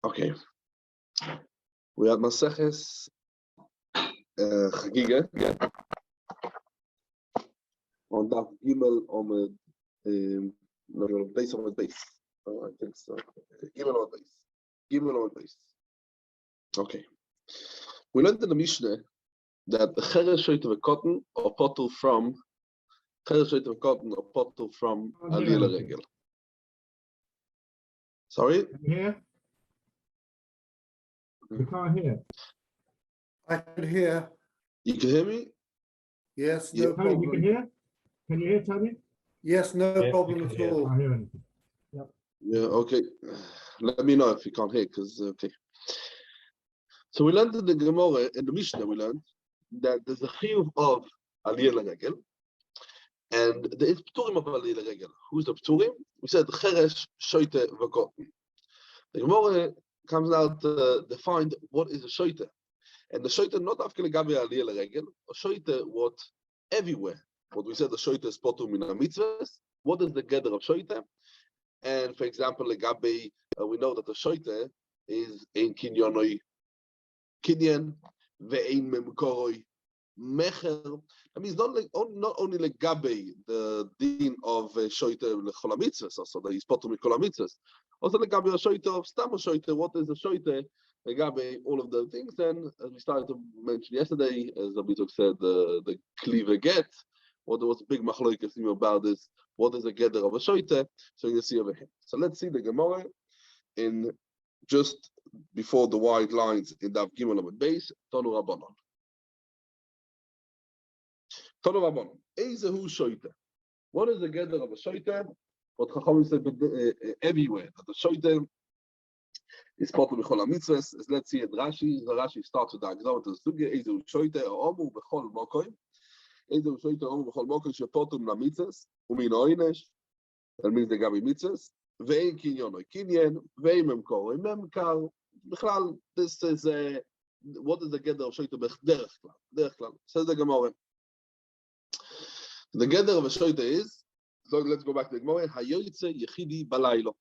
Okay. We had Masechet Chagiga on Daf Gimel base on the base. Oh, I think so. Gimel on base. Gimel on base. Okay. We learned in the Mishnah that the Cheresh Shoit of a cotton or pottle from Cheresh Shoit of a cotton or pottle from Aliyah Regel. Sorry? Here? You can't hear. I can hear. You can hear me? Yes, Yeah. no Tony, problem. you can hear? Can you hear, Tony? Yes, no problem at I all. can't hear anything. Yeah, okay. Let me know if you can't hear, because, okay. So we learned in the Gemara, in the Mishnah, we learned that there's a chiyuv of Aliyah Regel, and there is Pturim of Aliyah Regel. Who's the Pturim? We said Cheresh Shoite V'Kotten. The Gemara comes out to define what is a Shoite. And the Shoite not after Gabi Aliyah Regel, a Shoite what everywhere. What we said, the Shoite is Potum Min HaMitzvahs. What is the gather of Shoite? And for example, Gabi, we know that the Shoite is in Kinyonoi Kinyan, ve'ein memkoroi mecher. That means not only like Gabe, the din of shoite lechol hamitzvos, also that he's potum mikol hamitzvos. Also like Gabe, a shoite of stam shoite. What is a shoite? Gabe, all of the things. Then, as we started to mention yesterday, as Abituk said, the cleaver get. What there was a big machloikas about this. What is a gather of a shoite? So you see over here. So let's see the Gemara in just before the white lines in Daf Gimel on the base, Tonu Rabbanon. Tonu Rabbanon. Ezehu shoite. What is the gather of a shoite? What Chachamim said everywhere that the shoite is part of the Chol HaMitzvahs. Let's see it. Rashi. The Rashi starts with the Agzam to the Sugya. Ezehu shoite omu bechol mokoim. Ezehu shoite omu bechol mokoim shepotum na mitzvahs umin oinesh. That means the Gabi mitzvahs. Ve'in kinyon kinyan. Ve'in memkor memkar. This is what is the gather of shoite derech klal. Says the Gemara. The gather of a shoite is, so let's go back to the Gemara. Hayoyitze yechidi balaylo.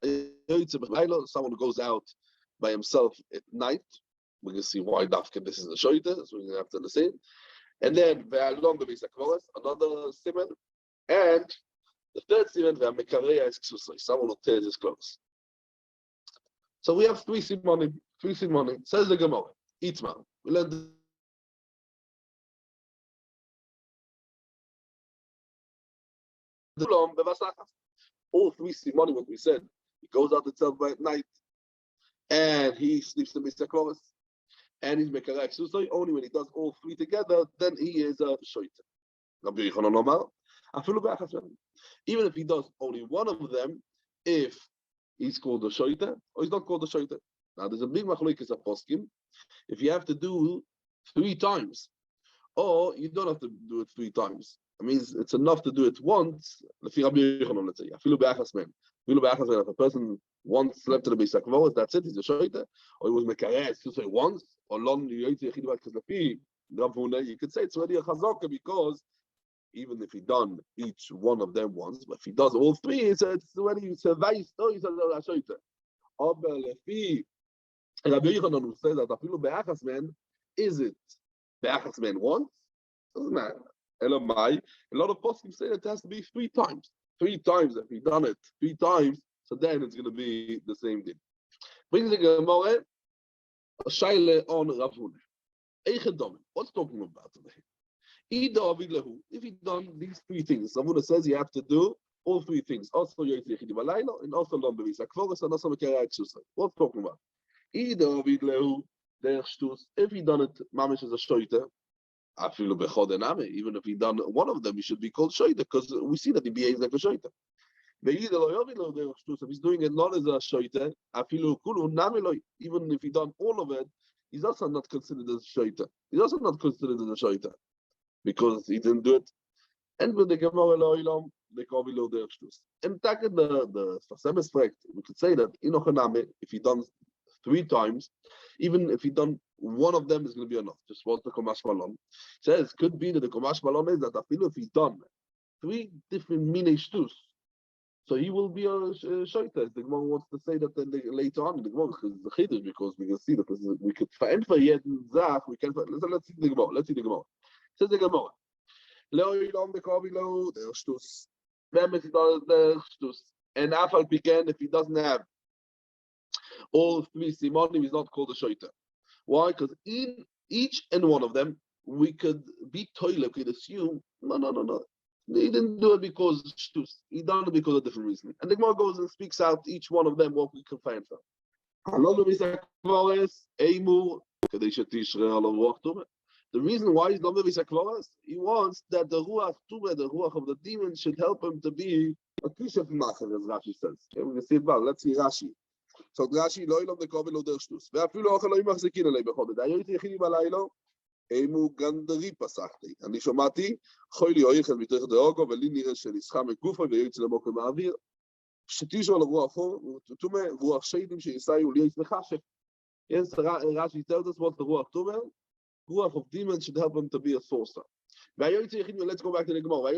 Hayoyitze balaylo. Someone goes out by himself at night. We're going to see why dafka this is a shoite. So we're going to have to understand. And then ve'alon b'misakvoras, another siman, and the third siman ve'amekareya is ksusay. Someone who tears his clothes. So we have three simonim. Says the Gemara. Itmar. We learned all three simonim. What we said. He goes out himself by night, and he sleeps in Misakvoras, and he's mekarek susay. Only when he does all three together, then he is a shoite. Rabbi Yochanan Omar. Even if he does only one of them, if he's called a shoite or he's not called a shoite. Now there's a big machlokes of poskim. If you have to do 3 times, or you don't have to do it 3 times. I mean, it's enough to do it once. Let's say, if a person once slept in the Beis HaKvoros, that's it, he's a shoite. Or he was mekares to say once, or long you could say it's already a chazaka because even if he done each one of them once, but if he does all 3, it's already survived. No, he's a shoite. Rabbi Yochanan who says that afilu be'achas men, is it be'achas men once? Doesn't matter. Elamai. A lot of poskim say that it has to be 3 times. 3 times. If he done it 3 times, so then it's going to be the same thing. Brings the Gemara a shaila on Rav Huna. Eichedom. What's talking about today? If he done these 3 things, Rav Huna says you have to do all 3 things. Also Yoytze Yechidi Balaylo, and also Lom Beis HaKvoros, and also Mekarei Ksusay. What's talking about? If he done it, mamish is a shoite. Even if he done one of them, he should be called shoite because we see that he behaves like a shoite. If he's doing it not as a shoite, even if he done all of it, he's also not considered as a shoite. He's also not considered as a shoite because he didn't do it. And with the Gemara Lo'ilam, they call below their shtus. And the Fasemes fact, we could say that if he done 3 times, even if he done one of them, is going to be enough. Just what the Komash Malon says. Could be that the Komash Malon is that if he done 3 different mine shtus, So he will be a Shaita. The Gemara wants to say that later on in the Gemara, because the Chiddush, because we can see that we could find for yet Zach, we can let's see the Gemara. Let's see the Gemara. Says the Gemara. Lo yilom bekavi lo der shtus. Remember der shtus. And Afal Piken, if he doesn't have all three simonim, he's not called a Shaita. Why? Because in each and one of them, we could be toilet, we could assume, no. He didn't do it because shtus. He done it because of different reasons. And the Gemara goes and speaks out each one of them what we can find from. The reason why he's Lomde Visakvaras, he wants that the Ruach Tumah, the Ruach of the demon, should help him to be a Kishaf Macher, as Rashi says. Okay, we can see it well. Let's see Rashi. So Rashi, Lo Ilom Dekovi Lo Der Shtus. Ve'afilu Ochel Lo Yimachzekin Alei Bechol. Dayo Yichini Balaylo. Emu Gandari Pasachti. אני שמעתי, חוי לי אויכל מתוך דאוגו, ולי נראה שנסחה מגופו ויוצא למוקר מהאוויר. שתישו על הרוח תומה, רוח שיידים שיסאיו לי יצמחשך. Yes, Rashi tells us what the ruach tumah, ruach of demons should help him to be a sorcerer. Let's go back to the Gemara.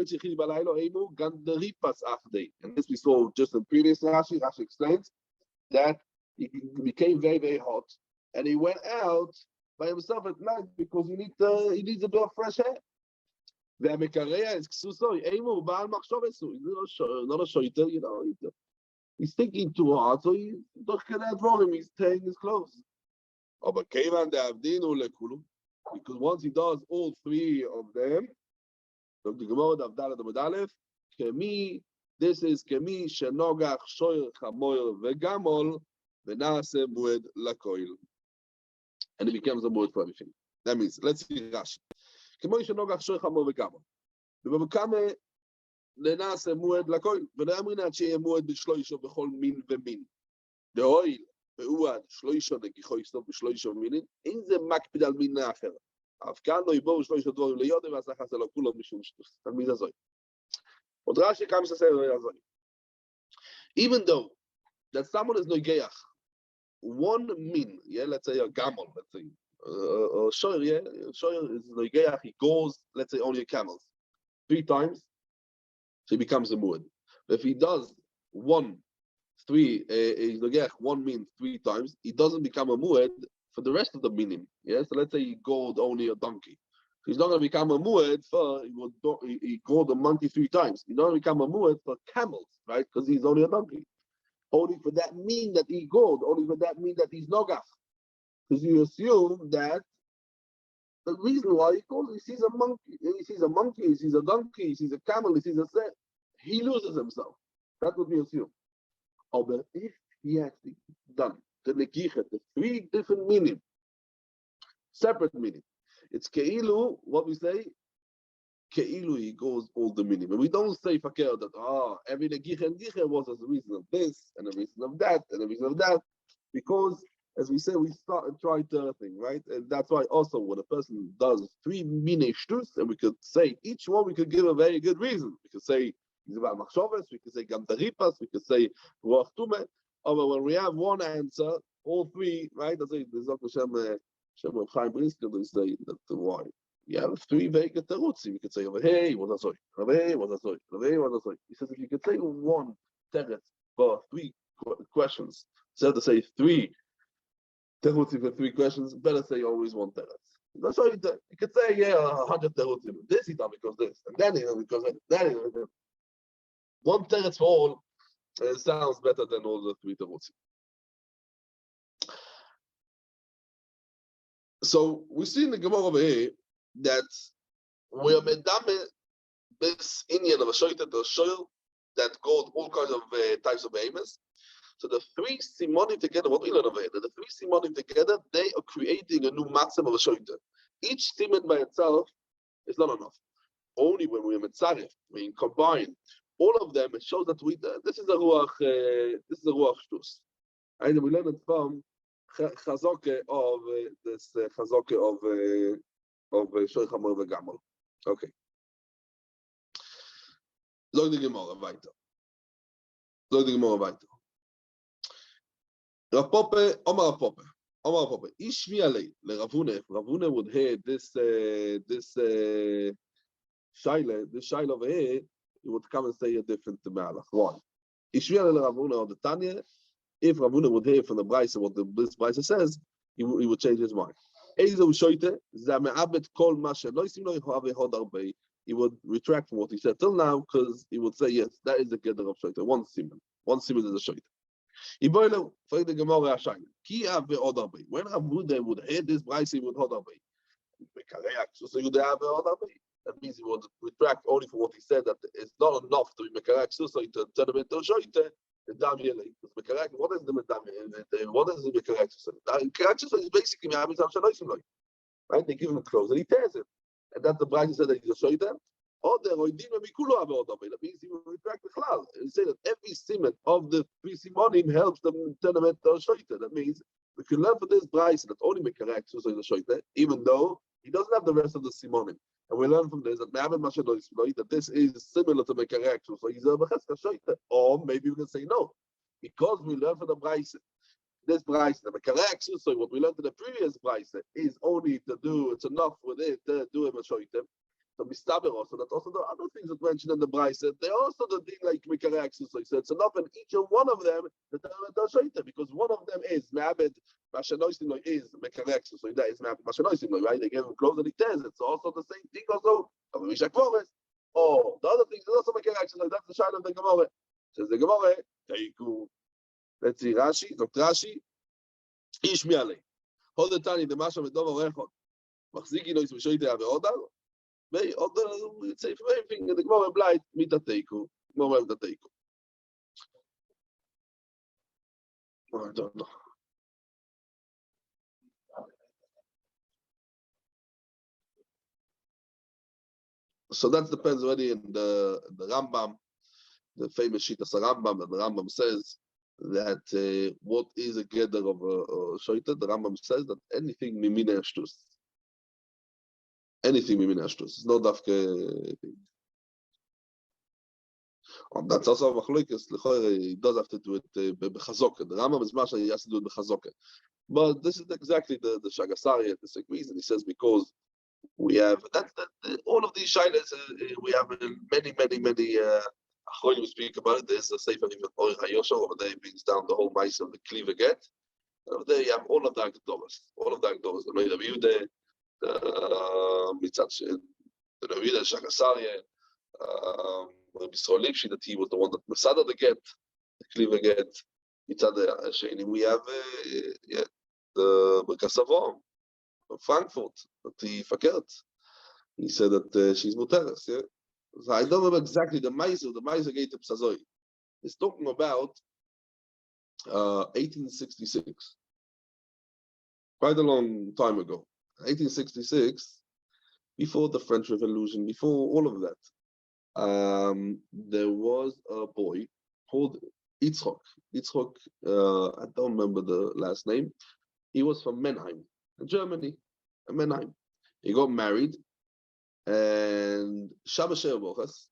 Emu Gandari Pasachti. And this we saw just in previous Rashi. Rashi explains that he became very, very hot, and he went out by himself at night because he needs a bit of fresh air. He's not a shoiter, you know. He's thinking too hard, so he's tearing his clothes. Because once he does all three of them, this is Kemi Shenogach Shoyer Chamoyer Vegamol Venase Mued Lakoil. And it becomes a word for everything. That means, let's see Rashi. כמו שנוגח שוי חמור וכמה. ובכמה לנעשה מועד לכל, ולא אמרין עד שיהיה מועד בשלוישו בכל מין ומין. דהויל, ועוד שלוישו נגיחו יסתוף בשלוישו מינים, אין זה מקפיד על מין אחר. אף כאן לא יבואו שלוישו דבורים ליודם, ואז אחת זה לא כולם משום שטוס. תלמיד הזוי. עוד רש"י כמה שעשה הזוי. Even though that someone is nogeach, one min, yeah, let's say a gamol, let's say, shoyer, yeah, shoyer is nogeach, he goes, let's say, only camels 3 times, so he becomes a muad. But if he does he's nogeach 1 min 3 times, he doesn't become a muad for the rest of the minim. Yeah, so let's say he gored only a donkey. So he's not going to become a muad for he gored a monkey 3 times. He's not going to become a muad for camels, right? Because he's only a donkey. Only for that mean that he gored, only for that mean that he's nogach. Because you assume that the reason why he goes, he sees a monkey, he sees a donkey, he sees a camel, he sees a set, he loses himself. That's what we assume. Oh, but if he actually done the negichet, the 3 different meaning, separate meaning, it's keilu, what we say, keilu, he goes all the meaning. But we don't say fakir that every negichet and negichet was as a reason of this and a reason of that and a reason of that, because as we say, we start and try to think, right? And that's why also when a person does 3 minei shtus, and we could say each one, we could give a very good reason. We could say he's about machshavas, we could say gamdaripas, we could say ruach tumah. But when we have one answer, all 3, right? That's it. There's Dr. Shem of Chaim Brisker, they say that why. You have 3 very good terutzim. You could say over here, he was a soy. Over here, was a soy. Over here, was a soy. He says if you could say one teretz for 3 questions, instead of say 3 terutzim for 3 questions, better say always 1 teretz. That's why you could say 100 terutzim. This he done because this, and then he done because that. 1 teretz for all sounds better than all the 3 terutzim. So we see in the Gemara over here that we are medame this Indian of a shoyter, the shoyl that called all kinds of types of behemoths. So the 3 simonim together, what we learn over here, the 3 simonim together, they are creating a new maxim of a shoyter. Each simon by itself is not enough. Only when we are mitzaref, we combine all of them, it shows that this is a ruach shtus. And we learn it from Chazoke of this Chazoke of Shoy Chamor Vegamol. Okay. Zog the Gemara weiter. Rapope, Omar Rapope. Ishmi alei le Ravune. If Ravune would hear this shaila over here, he would come and say a different malach. Why? Ishmael Rav Huna or the Tanya, if Rav Huna would hear from the Brisa what this Brisa says, he would change his mind. He would retract from what he said till now because he would say, yes, that is the gather of Shoita. One siman is a Shoita. When Rav Huna would hear this Brisa, he would hold up. That means he would retract only for what he said, that it's not enough to be Mekarak Susay to turn him into a Shoita. What is the what is the Mekarak Susay? Mekarak Susay is basically right? They give him clothes and he tears it. And that's the Bride said that he's a Shoita. That means he will retract the Chlal. He said that every siman of the three simonim helps them turn them into a Shoita. That means we can learn from this Bride that only Mekarak Susay is a Shoita, even though he doesn't have the rest of the simonim. And we learn from this that this is similar to Mekarek, so he's a Mecheska Shoita. Or maybe we can say no, because we learn from the Braise. This Braise, the Mekarek, so what we learned in the previous Braise is only to do, it's enough with it to do him a Shoita. So Mistaber also, that also the other things that mentioned in the Braise, they also the thing like Mekarek, so it's enough in each and one of them to do a Shoita, because one of them is Ma'abed. Mashanoisim is Mekarek, so that is Mashanoisim, right? They give him clothes and he tears it. So also the same thing also. Oh, the other thing is also Mekarek, so that's the shine of the Gemara. Says the Gemara, Teiku. Let's see, Rashi, Dr. Rashi, Ishmiale. Hold the tani, the Masha Medova Rechot. Machziki nois Mishoite Ave Odal. May Odal, we say for everything, the Gemara blight, Mita Teiku. Gemara Mita Teiku. I don't know. So that depends already in the Rambam, the famous Shitas Rambam, and the Rambam says that what is a gather of a Shoita? The Rambam says that anything mimina ashtus. Anything mimina ashtus. It's not dafke thing. And that's also Machlokes. He does have to do it b'chazoka. The Rambam is masha, he has to do it b'chazoka. But this is exactly the Shagasari disagrees, and he says because we have all of these shilas. We have many. Achronim we speak about it. There's a sefer even Or Hayosha over there brings down the whole mice of the Kliva get. Over there you have all of the Agdolas, the Noida Viude, the Mitzat, the Noida Shagasaria, Mr. Lipshi, that he was the one that Masada the get, the Kliva get. Mitzat Sheni. We have the Bekasavon. Frankfurt, that he forgot. He said that she's muteres, yeah. So I don't remember exactly the Meiser gate of Psazoi. He's talking about 1866. Quite a long time ago. 1866, before the French Revolution, before all of that, there was a boy called Yitzchok. Yitzchok, I don't remember the last name. He was from Mannheim, Germany. Mannheim. He got married, and Shabbos Shevochas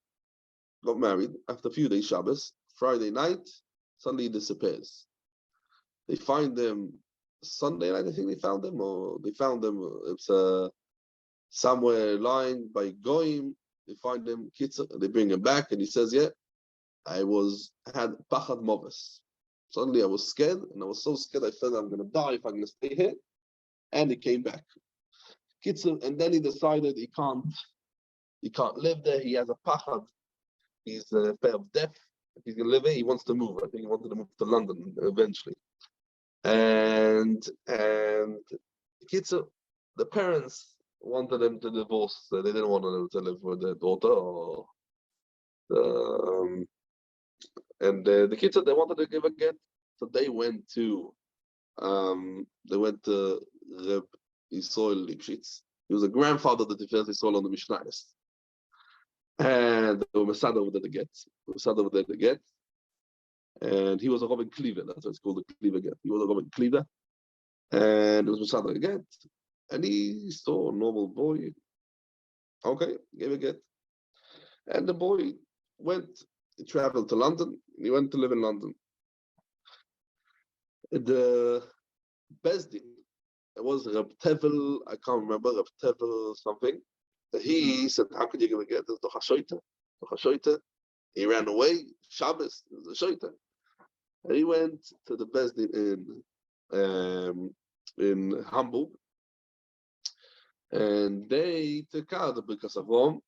got married. After a few days, Shabbos, Friday night, suddenly he disappears. They find them Sunday night. I think they found them. It's somewhere lying by Goyim. They find them. They bring him back, and he says, "Yeah, I had pachad moves. Suddenly, I was scared, and I was so scared I felt I'm going to die if I'm going to stay here." And he came back. And then he decided he can't live there. He has a pachad. He's a fear of death. If he's gonna live there, he wants to move. I think he wanted to move to London eventually. And the parents wanted him to divorce. They didn't want him to live with their daughter, and the kids said they wanted to give a get. So they went to Reb Yisrael Lipshitz. He was a grandfather of the Tiferet Yisrael on the Mishnayos. And they were Masada over there to get. And he was a Robin Cleaver. That's why it's called the Cleaver get. He was a Robin Cleaver. And it was Masada to get. And he saw a normal boy. Okay, gave a get. And the boy he traveled to London. He went to live in London. The Bezdin, it was Reb Tevel, I can't remember, Reb Tevel something. He said, how could you give a get? It's Doch HaShoita. He ran away. Shabbos, it was a shaita. And he went to the Bezdin in Hamburg, and they took out because of Rome,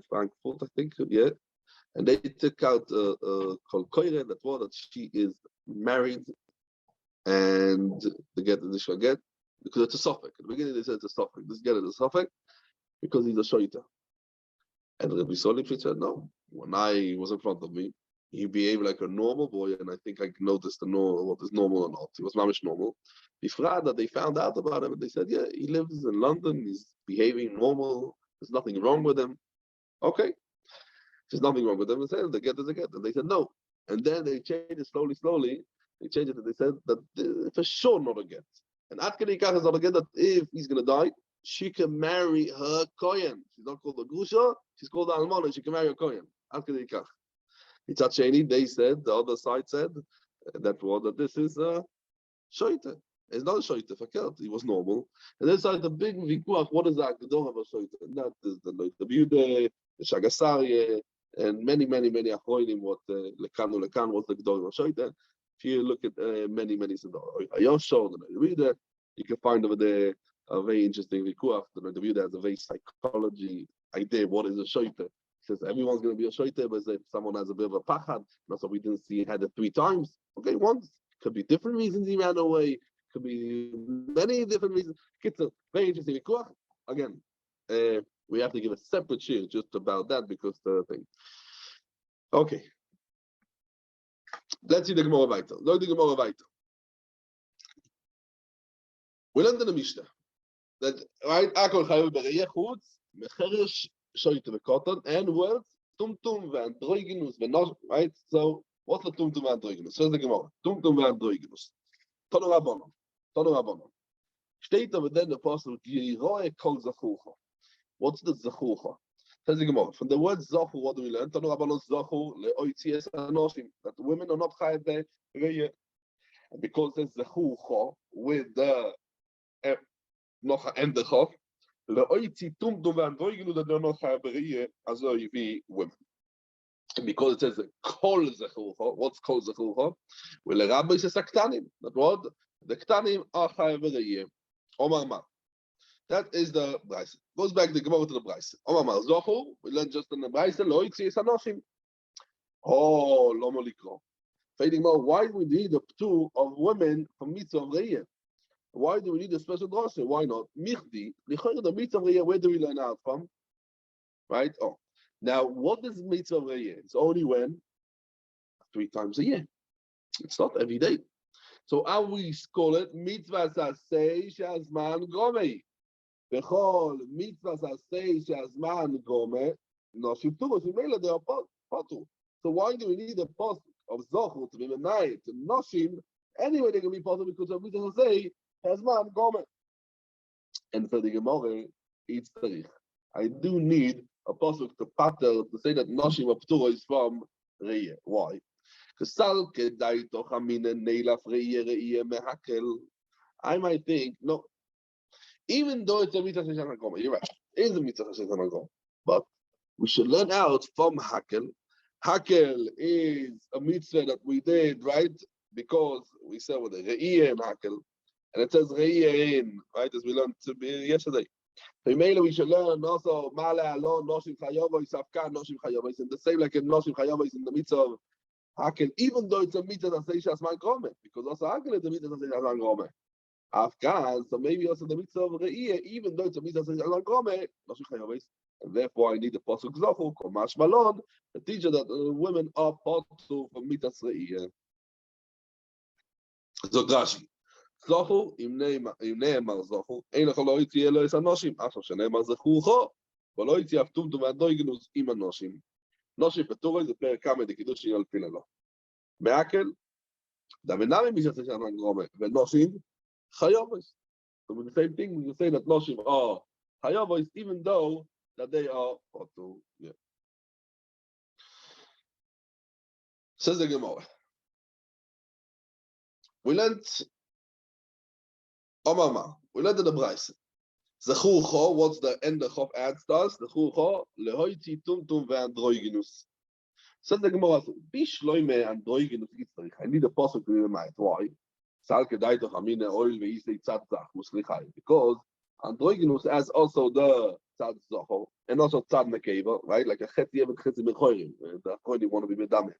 Frankfurt, I think, yeah. And they took out called Koire, that was that she is married, and to get the initial get, because it's a suffix. At the beginning they said it's a suffix. This get is a suffix because he's a shoita. And Rabbi Solipshin said, no, when I was in front of me, he behaved like a normal boy, and I think I noticed what is normal or not. He was mamish normal. Before that, they found out about him, and they said, yeah, he lives in London, he's behaving normal, there's nothing wrong with him. Okay, there's nothing wrong with him. They said, the get is a get. And they said, no. And then they changed it slowly. They changed it, and they said that for sure not a get. And Atkei Kach is not a get, that if he's going to die, she can marry her kohen. She's not called a grusha, she's called the almana, she can marry a kohen. Atkei Kach. It's Acheni, they said, the other side said, that this is a shoita. It's not a shoita, fakert. He was normal. And this side, the big vikuach, what is that? Gedor of a shoita. And that is the Bude, the Shagasarye, and many achroinim, what lekan was the Gedor of a shoita. If you look at many Ayosho, the reader, you can find over there a very interesting vikuach. The Bude has a very psychology idea, what is a shoita. Says everyone's going to be a shoiter, but if someone has a bit of a pachad, that's what we didn't see, he had it 3 times. Okay, once. Could be different reasons he ran away. Could be many different reasons. It's a very interesting. Again, we have to give a separate shir just about that because the thing. Okay. Let's see the Gemara weiter. Look the Gemara weiter. We learned in the Mishnah that right, Akol Chayu Bereyeh Chutz Mecheresh Shoyte v'Katan, and words Tumtum v'Androiginus v'Nosh. Right. So what's the Tumtum v'Androiginus? Says the Gemara. Tumtum v'Androiginus. Tanu Rabbanon. Steht aber then the apostle Yiroe Kol Zachucha. What's the Zachucha? Says the Gemara. From the word Zachu, what do we learn? Tanu Rabbanon Zachu leOitzias Anoshim. That women are not chayav beReyeh. And because there's Zachucha with the Nocha and the Chav. Leoitzi tumtum v'androiginu that they're not chayav beReyeh as though you be women. And because it says kol zechulcha, what's kol zechulcha? Well, the rabbi says ktanim. That what? The ktanim are chayav beReyeh. Omar ma. That is the brayse. Goes back the Gemara to the brayse. Omar ma zochu. We learn just in the brayse. Leoitzi es anoshim. Oh, lomo likro. Fading more. Why do we need the two of women from mitzvah of Reyeh? Why do we need a special drasha? Why not? Michdi, the mitzvah of Reyeh, where do we learn out from? Right? Oh. Now, what is mitzvah of Reyeh? It's only when? 3 times a year. It's not every day. So how we call it? Mitzvah sasei shazman gomei. Bechol mitzvah sasei shazman gomei. Noshim turos, imela they are patu. So why do we need a post of zochur to be menayit to noshim? Anyway, they can be possible because of mitzvah sasei. Hazman Gomer. And for the Gemara, it's tarich. I do need a pasuk to pater to say that Noshim Aptura is from Reyeh. Why? Because I might think, no, even though it's a mitzvah Sheshan HaGomer, you're right, it is a mitzvah Sheshan HaGomer, but we should learn out from Hakel. Hakel is a mitzvah that we did, right? Because we said with the Reyeh and Hakel. And it says Reyeh in, right, as we learned yesterday. We should learn also Male Alon, Noshim Chayavois, Afkan, Noshim Chayavois, and the same like in Noshim Chayavois in the mitzvah of Hakel, even though it's a mitzvah that says Shasman Gomer, because also Hakel is a mitzvah that says Shasman Gomer. Afkan, so maybe also the mitzvah of Reyeh, even though it's a mitzvah that says Shasman Gomer, Noshim Chayavois, and therefore I need the Pasuk Zochu, Komash Malon, the teacher that women are part of mitzvah Reyeh. So Rashi. Zochu, im ne'emar Zochu, ein lech lo yitzi elo es anoshim, after shene'emar zechucho, v'lo yitzi af tumtum v'andoignus im anoshim. Noshim peturoi זה פרק כמה דקידושין על פי ללא. בהקל, דמנמי מי שעשה שם גרומה, ונושים, חיובוס. So the same thing, we can say that noshim are חיובוס, even though that they are potu. Yeah. Says the Gemara. We learned we learned in the Braise. Zechucho, what's the end of adds to us? Zechucho, lehoiti tumtum ve'androiginus. Says the Gemara, Bishloime androigenus itzrich. I need a pasuk to remind. Why? Sal kedai to chamine oil ve'isei tzad zachus lichai. Because androigenus has also the tzad zachor and also tzad nekeva, right? Like a chet yevet chet mechorim. The kohen want to be medamet.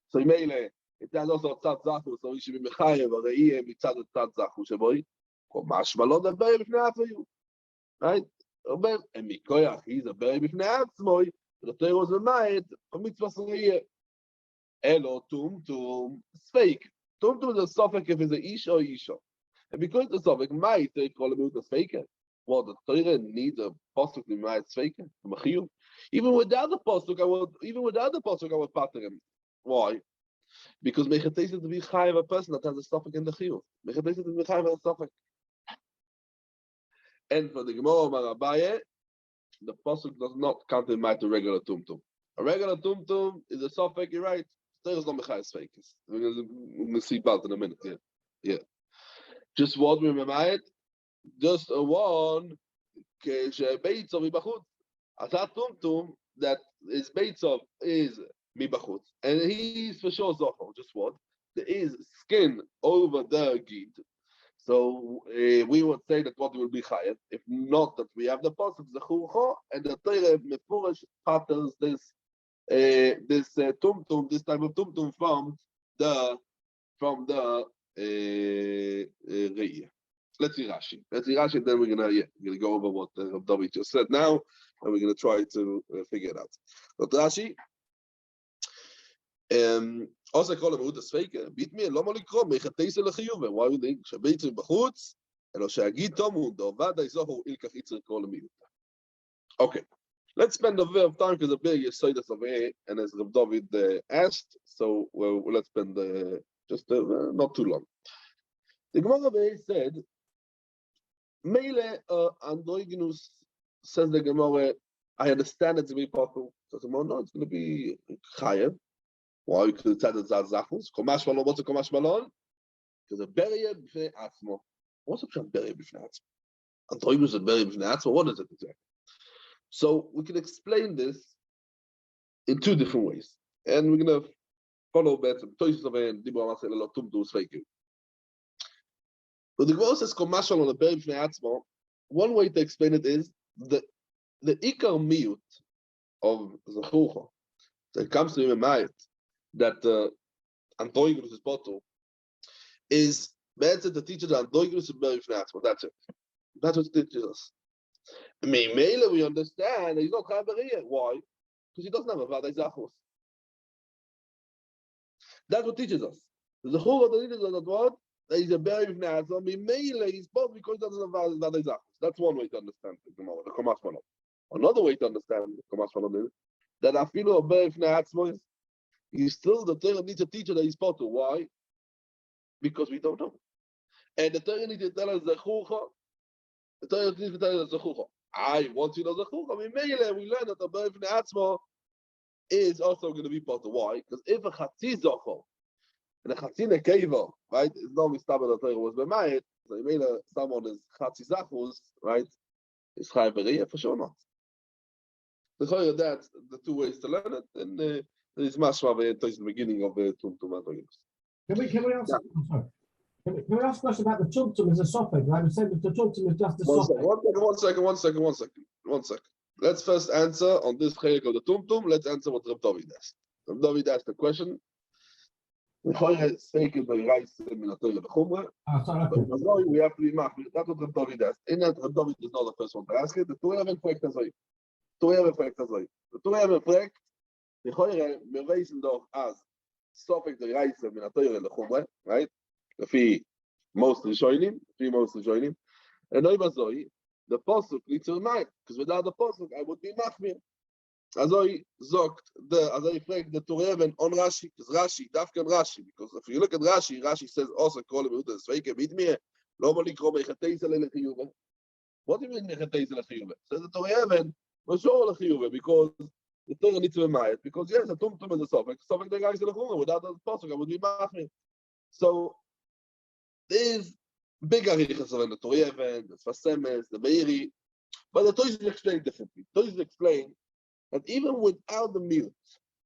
So meile it has also tzad zachus, so he should be mechayev. Re'iyeh mitzad tzad zachus sheboy. Mashma lo daber b'fnei atzayu, right? And mikoyach he's a ber b'fnei atzmoy. The Torah was a night for mitzvah re'iyeh. Elo tum fake. Tum is a suffix if it's a isha or isha. And because the suffix might they call him a fake. Well, the Torah needs a pasuk to might fake. Even without the pasuk, I would pattern him. Why? Because mechates to be chayav a person that has a suffix in the chiyuv. Mechates to be chayav a suffix. And for the Gemara Marabaye, the pasuk does not count in might a regular tum. A regular tum is a suffix. You're right. There is no mechayes fakes. We're going to see about in a minute. Yeah. Just what we remember. Just a one. Beitz of ibachut. Asat tum that is beitz of is mibachut, and he's for sure zochor. Just what there is skin over the gid. So we would say that what will be chayav. If not that we have the pasuk zechurcha and the Torah mefurish patterns this. This tum, this type of tum from the re'iyah. Let's see Rashi. Then we're gonna go over what Rav David just said now, and we're gonna try to figure it out. But Rashi, also call him the speaker. Beat me, lo molikro mechateis lechiyuv. Why would they shabeitrim b'chutz? Elo sheagid tomu dovad izohu ilkach itzer kol miyuta. Okay. Let's spend a bit of time because the big is over here, and as Rav David asked, so let's spend just not too long. The Gemara said, "Meile androgenus," says the Gemara. I understand it's to be possible. Says the Gemara, no, it's going to be chayev. Why? Because it's added zachus. Komash malon. What's a komash malon? Because a beriya b'fnei atzmo. What's a beriya b'fnei atzmo? Androgenus is beriya b'fnei atzmo. What is it exactly? So we can explain this in two different ways, and we're going to follow better. But the Gemara says "Komashal on a beri b'fnei atzmo." One way to explain it is the ikar miyut of zechurcha that comes to him in that antoigrus is bottle is better to teach that antoigrus is beri b'fnei atzmo. That's it. That's what it teaches us. Meimele, we understand that he's not chayav b'riyah. Why? Because he doesn't have a vaday zachus. That's what teaches us. The churah that teaches us that what? That he's a beri b'fnei atzmo. Meimele, he's both because he doesn't have vaday zachus. That's one way to understand the komash malon. Another way to understand the komash malon is that afilu a beri b'fnei atzmo is he's still the Torah needs to teach that he's potter. Why? Because we don't know. And the Torah needs to tell us the churah. The Torah needs to tell us the churah. Once you know the churah, we learn that the beri b'fnei atzmo is also going to be part of why? Because if a chatzi zochor and a chatzi nekeva, right, is not mistabel that Torah was b'mayit, so someone is chatzi zachus, right, is chayav b'riyah for sure not. So that's the two ways to learn it, and there is mashma in the beginning of the tum. Can we ask? Yeah. Can we ask a question about the tum as a suffix? Right, we said that the tum is just a suffix. One second. Let's first answer on this chayek of the tum. Let's answer what Rav David asked. Rav David asked the question. We have to be machmir. That's what Rav David asked. In that, Rav David is not the first one to ask it. The Torah have effect as well. The Torah have effect. The Torah mereisen doch as suffix the reise min Torah lechumra, right? If most Rishonim, and Oibazoi, the pasuk needs to remind, because without the pasuk, I would be machmir. Azoi zokt azoi fragt the Torah on Rashi, because Rashi, dafkan Rashi, because if you look at Rashi, Rashi says also call him the sveike bitmir, lo molikro mechateis lechiyuva. What do you mean mechateis lechiyuva? Says the Torah was all lechiyuva because the Torah needs to remind, because yes, a tum is a suffix the guys lechumra. Without the pasuk, I would be machmir. So there's big arichas in the Torah, the Fasemes, the Meiri, but the Torah is explained differently. The Torah is explained that even without the mute,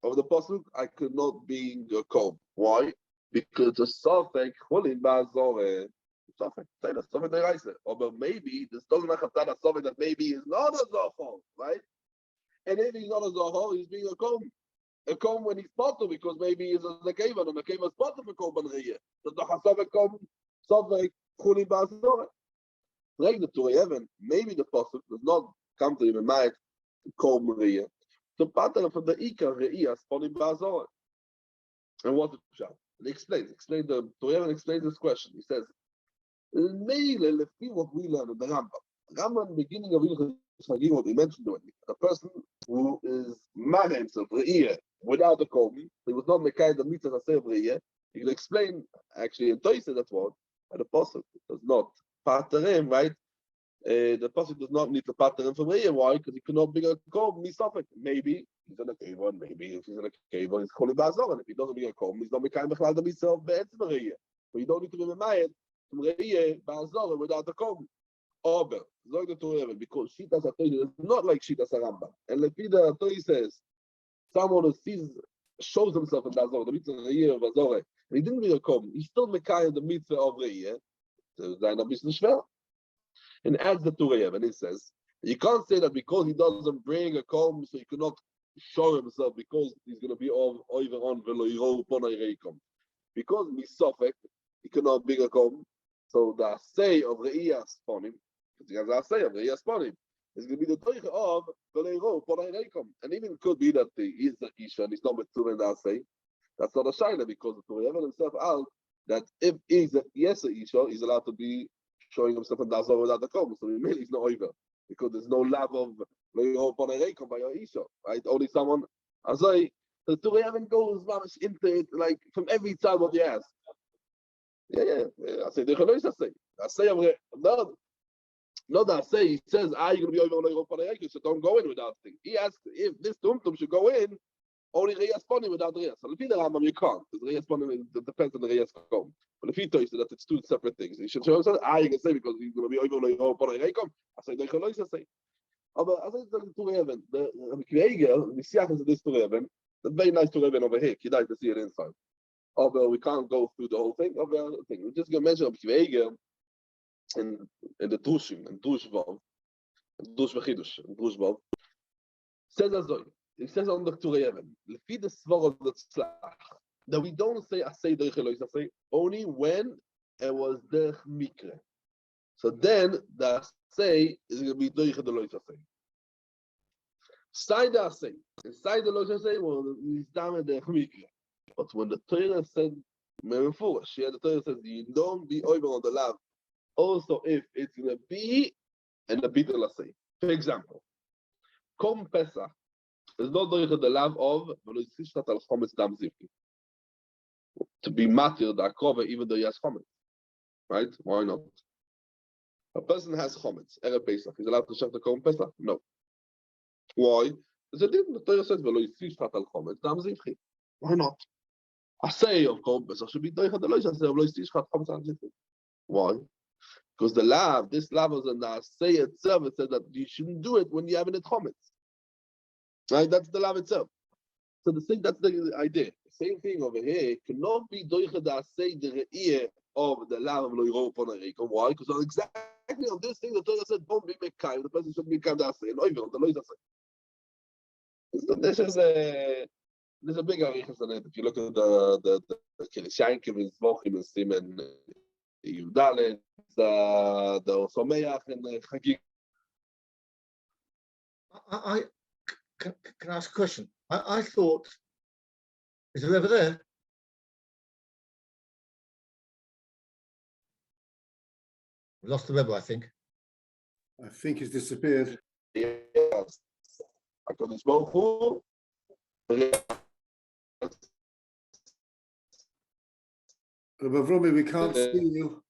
of the pasuk, I could not be a kom. Why? Because the sofek chulin ba'azore. Sofek, say that sofek deraisa. Or maybe there's doesn't have that sofek that maybe is not a zohor, right? And if he's not a zohor, he's being a kom. A kom when he's potter because maybe he's a nekeva and a nekeva is potter for korban riyah. So the sofek kom sofek chulin ba'azore. Like the Torah, maybe the pasuk does not come to him in mind korban riyah. The pattern for the Ikar Re'iyas Ponim Ba'azor. And what the Pshat? And he explains the Torah explains this question. He says, Meile lefi what we learn in the Rambam. Rambam, beginning of Ilchus Chagiga, what he mentioned already. A person who is married himself Re'iyah without a korban, he was not Mekai the mitzvah of Re'iyah. He can explain actually in Toyse that word, and the pasuk does not pattern, right? The pasuk does not need to pattern from Re'iyah. Why? Because he cannot bring a korban. Maybe he's in a keva, maybe if he's in a keva, he's calling ba'azor. And if he doesn't bring a korban, he's not making b'chlal the mitzvah be'etzem Re'iyah. But you don't need to be ma'ayed from Re'iyah ba'azor without a korban. Aber, zog the Torah, because Shitas HaTorah is not like Shitas HaRambam. And Lefi the Torah says, someone who shows himself in ba'azor, the mitzvah Re'iyah of ba'azor, and he didn't bring a korban, he's still making the mitzvah of Re'iyah. So that's a bit shver. And adds the Torah, and it says, you can't say that because he doesn't bring a comb, so he cannot show himself because he's going to be over on veloiro ponai reikom. Because misofek, he cannot bring a comb, so the say of reiyas upon him, because he has a say of reiyas upon him, is going to be the toiche of veloiro ponai reikom. And even could be that he is the isha and he's not with in that say. That's not a shaila because the Torah himself out that if he's a yes a isha, he's allowed to be showing himself in Dazor without the kom, so really he's not over because there's no love of Le'o Ponereikom by your Isha, right? Only someone. Azoi, the Torah goes mamish into it like from every time what you ask. Yeah. I say the Chalois I say no, that I say he says, you're gonna be over on Le'o Ponereikom, so don't go in without thing. He asks if this tumtum should go in. Only Reyes Ponim without Reyes. So if you the Rambam, you can't, because Reyes Ponim depends on the Reyes Kom. But if he tells you that it's two separate things, you should show himself, you can say because he's going to be over on Reikom. I say, I say. But I say, the Chagiga, the Siach is this to Reven, the very nice to Reven over here, Kidai to see it inside. But we can't go through the whole thing. We're just going to mention of Chagiga in the Drushim, and Drushvav, and Drush Vachidush, and Drushvav, says as though. It says on the Torah, Lefi the Svar of the Tzlach, that we don't say Asay Derech Elois Asay only when it was Derech Mikre. So then the Asay is going to be Derech Elois Asay. Inside the Asay, inside the Elois Asay, well, it's done Derech Mikre. But when the Torah said, the Torah says, you don't be over on the love. Also, if it's going to be and the Bidul Asay. For example, Kom Pesach. There's no doicha the love of to be matir the akrova even though he has chometz, right? Why not? A person has chometz, erev Pesach. He's allowed to shech the korban Pesach? No. Why? Because the Torah says why not? I say of korban Pesach should be doicha the lois. I say of chometz. Why? Because the lav, this lav was in the say itself. It says that you shouldn't do it when you have it chometz. Right, that's the lav itself. So that's the idea. Same thing over here. It cannot be doicha da say the re'iyah of the lav of loiro ponareikom. Why? Because exactly on this thing the Torah said, "Don't be mekayim." The person should be mekayim da say, and oiver the lois say. There's a big arichas on it. If you look at the Kilishankim and Zvochim and Simen Yudalet, the Someach and Chagiga. Can I ask a question? I thought, is it over there? We lost the rebel, I think. I think he's disappeared. Yes. I got this both. Avromi, we can't see you.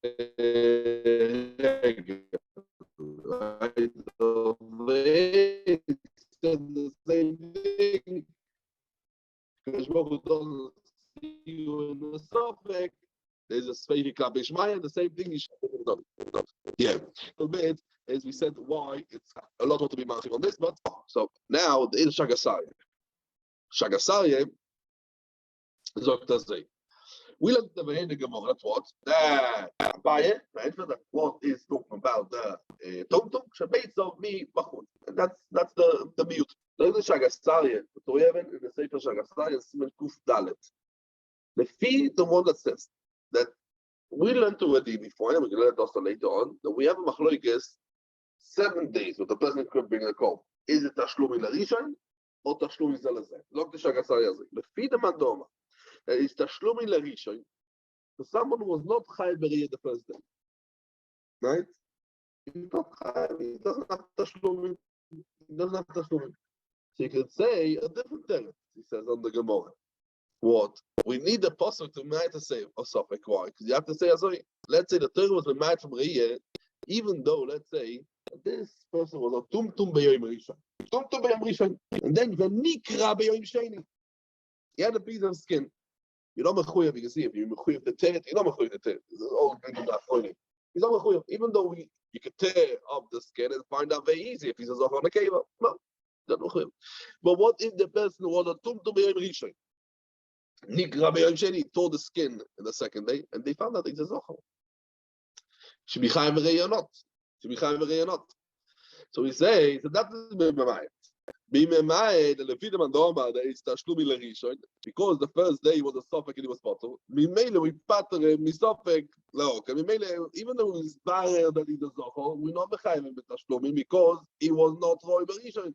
The same thing. Because what doesn't see you in the suffix, there's a Sveihi Kabishmaya, the same thing. Yeah. So bit as we said, why it's a lot more to be marking on this, but so now the Il Shagasai. Chagiga sagt das so. We learned the in the Gemara. That's what. What is talking about the tumtum? Based on me, and that's the mute. The Chagiga, so we have in the Sefer Chagiga is Kuf Dalet. The one that says that we learned already before, and we're going to learn also later on, that we have a machloikes 7 days with the person could bring a call. Is it Tashlumi Larishon or Tashlumi Zalazeh? Look the Chagiga. The Mandoma. That is Tashlumi Larishon. So someone who was not Chai Beriyah the first day. Right? He's not Chai, he doesn't have Tashlumi. So you could say a different tenet, he says on the Gemara. What? We need a pasuk to make to say a suffix. Why? Because you have to say, let's say the Torah was made from Riyah, even though, let's say, this person was a tumtum b'yom rishon. Tumtum b'yom rishon. And then v'nikra b'yom sheni. He had a piece of skin. You're not mechuyev, you can see if you're mechuyev the tenet, you're not mechuyev the tenet. This is all good in that point. He's not mechuyev, even though you could tear up the skin and find out very easy if he's a zoch on a keva. No, not mechuyev. But what if the person was a tumtum b'yom rishon? Nikra b'yom sheni tore the skin in the second day, and they found out he's a zoch. Should be chayv v'rei or not? Should be chayv v'rei or not? So we say, so that is b'mayit. B'mayit, the Lefid Mandoma, there is Tashlumi Larishon, because the first day he was a Sophic and he was Potter. B'mayit, we patter him, Sophic, no, even though he's barrier that he's a Zochor, we're not b'chayv him with Tashlumi because he was not Roy Barishon.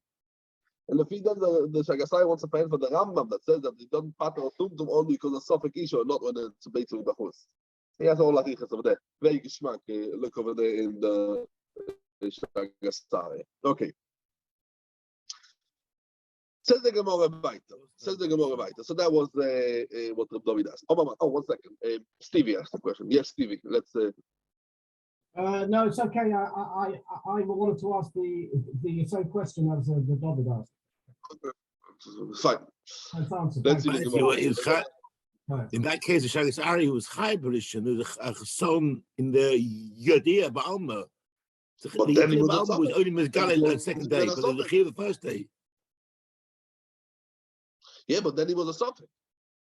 And the Chagiga wants to find for the Rambam that says that he doesn't patter a tumtum only because of Sophic issue, not when it's a Beitzul B'chus. He has all latichas over there. Very geschmack. Look over there in the Chagiga. Okay. Says the Gemara weiter. So that was what Reb David asked. Oh, 1 second. Stevie asked the question. Yes, Stevie. Let's. No, it's okay. I wanted to ask the same question as the David asked. Fine. Let's see the Gemara. In that case, the Chagiga was Chayberish and a son in the Yodea Ba'alma. But then he was only Mizgal the second day, but it was the first day. Yeah, but then he was a Sophic.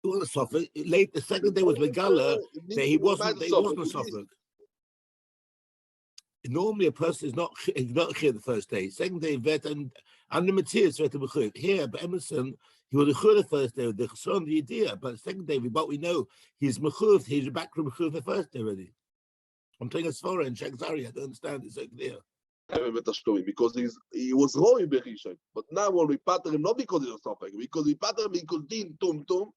He was a Sophic. Late the second day was Megala. He wasn't a Sophic. Normally, a person is not here the first day. Second day, vet and the materials vet b'chuyv. Here, but Emerson, he was a chur the first day. The son the idea, but the second day, but we know he's mechuyv. He's back from mechuyv the first day already. I'm telling us Svara and Chagiga. I don't understand. It's so clear. Because he was Roy Berishon, but now when we patter him, not because he's a Sophic, because we patter him because Din Tum Tum,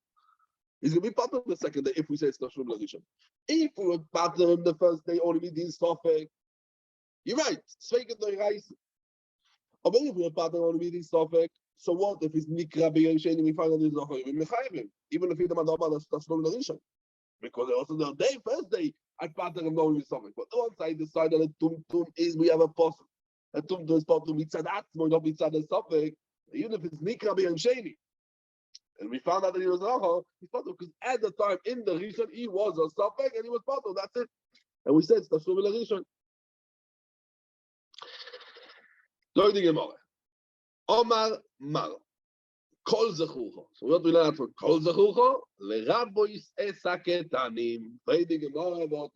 he's going to be patterned the second day if we say it's Tashlum Larishon. If we would patter him the first day only with Din Sophic, you're right. Sveiket no Reis. But if we would patter only with Din Sophic, so what if it's Nikra B'yom Sheni? We find out he's not we mechayev him, even if he doesn't know about Tashlum Larishon, because also the day first day. I pattern him knowing with something. But once I decided that Tum Tum is, we have a post. A Tum Tum is part of Mitzad Atzmo, not Mitzad Sophic, even if it's Nikra B'yom Sheni. And we found out that he was Racha, he's part of, because at the time in the Rishon, he was a Sophic and he was part of, that's it. And we said, it's Tashlum Larishon. Go to the Gemara. Omar Mar. Kol Zechurcha. So what we learned from Kol Zechurcha, Lerabois Esaketanim. Friday Gemara about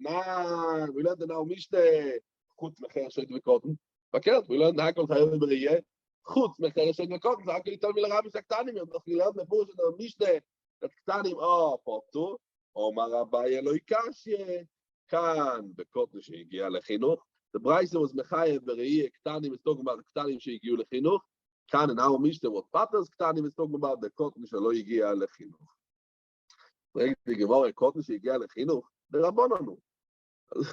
we learned the now Mishneh. Chutz Mecher Shet V'Kotten. Verkehrt, we learned Hakol Chayel B'Riyeh. Chutz Mecher Shet V'Kotten. So how can you tell me Lerabois Esaketanim? We learned the portion of Mishneh that Ketanim are Poptu. Omar Abaye Lo Ikashye. Kan V'Kotten Shehigia Lechinuch. The Braisa was Mechayev B'Riyeh. Ketanim is talking about the Ketanim Shehigiu Lechinuch. Kan and our Mishnah, what Pater's Ketanim is talking about, the Kotten Shelo Yigia Lechinuch. The Gemara, Kotten Shehigia Lechinuch, the Rabbananu. The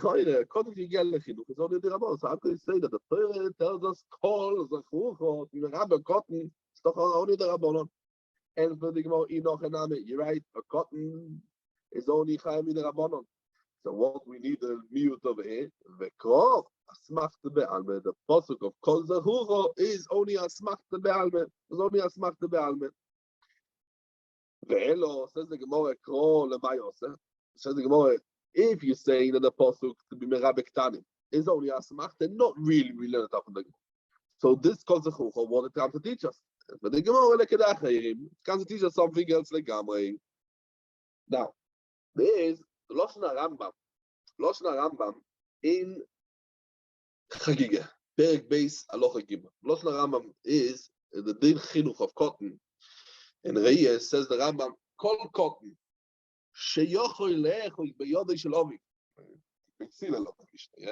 Kotten Shehigia Lechinuch is only the Rabban. So how can you say that the Torah tells us Kol Zechurcha, the Rabban Kotten, it's only the Rabbanon. And for the Gemara, Enoch and Ame, you're right, a Kotten is only Chaim in the Rabbanon. So what we need the mute over here, Vekrov. The pasuk of Kol Zechurcha is only Asmachta Be'alme. It's only Asmachta Be'alme. Ve'elo, says the Gemara, Kro Lebayose. Says the Gemara, if you're saying that the pasuk to be Merabek Tanim is only Asmachta, not really learn it up from the Gemara. So this Kol Zechurcha, what it comes to teach us, But the Gemara can teach us something else like Gamre. Now, there is Loshen Rambam in Chagiga. Perek Beis Alocha Gimel. Loshen Rambam is the din chinuch of cotton. And Re'eh says the Rambam, Kol cotton, sheyochoi le'echoi beyodei shel ovi. Beis Hillel,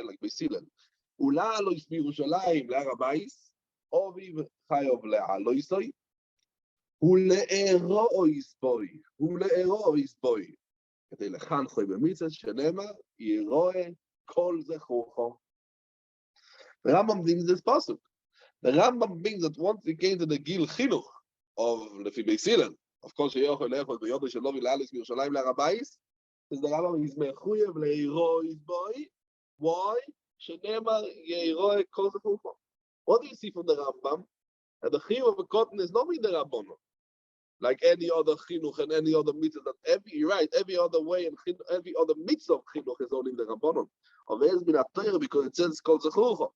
like Beis Hillel. Ula lo is Yerushalayim le'ar habayis, ovi chayov le'aloisoi, ולארו יסבוי, כדי לחנכו במצוות שנאמר, ירואה כל זכורכו. The Rambam brings this pasuk. The Rambam brings that once he came to the Gil Chinuch of Lefi Beis Hillel, of course, שיוכל לאכול ביודו שלו ולעלות מירושלים להר הבייס, is the Rambam is מחויב לארו יסבוי, why? שנאמר, ירואה כל זכורכו. What do you see from the Rambam? And the chiyuv of a cotton is not with the Rabbanon. Like any other chinuch and any other mitzvah, that every other way and every other mitzvah of chinuch is only the Rabbanon. Of it has been a Torah because it says it's called zechucha.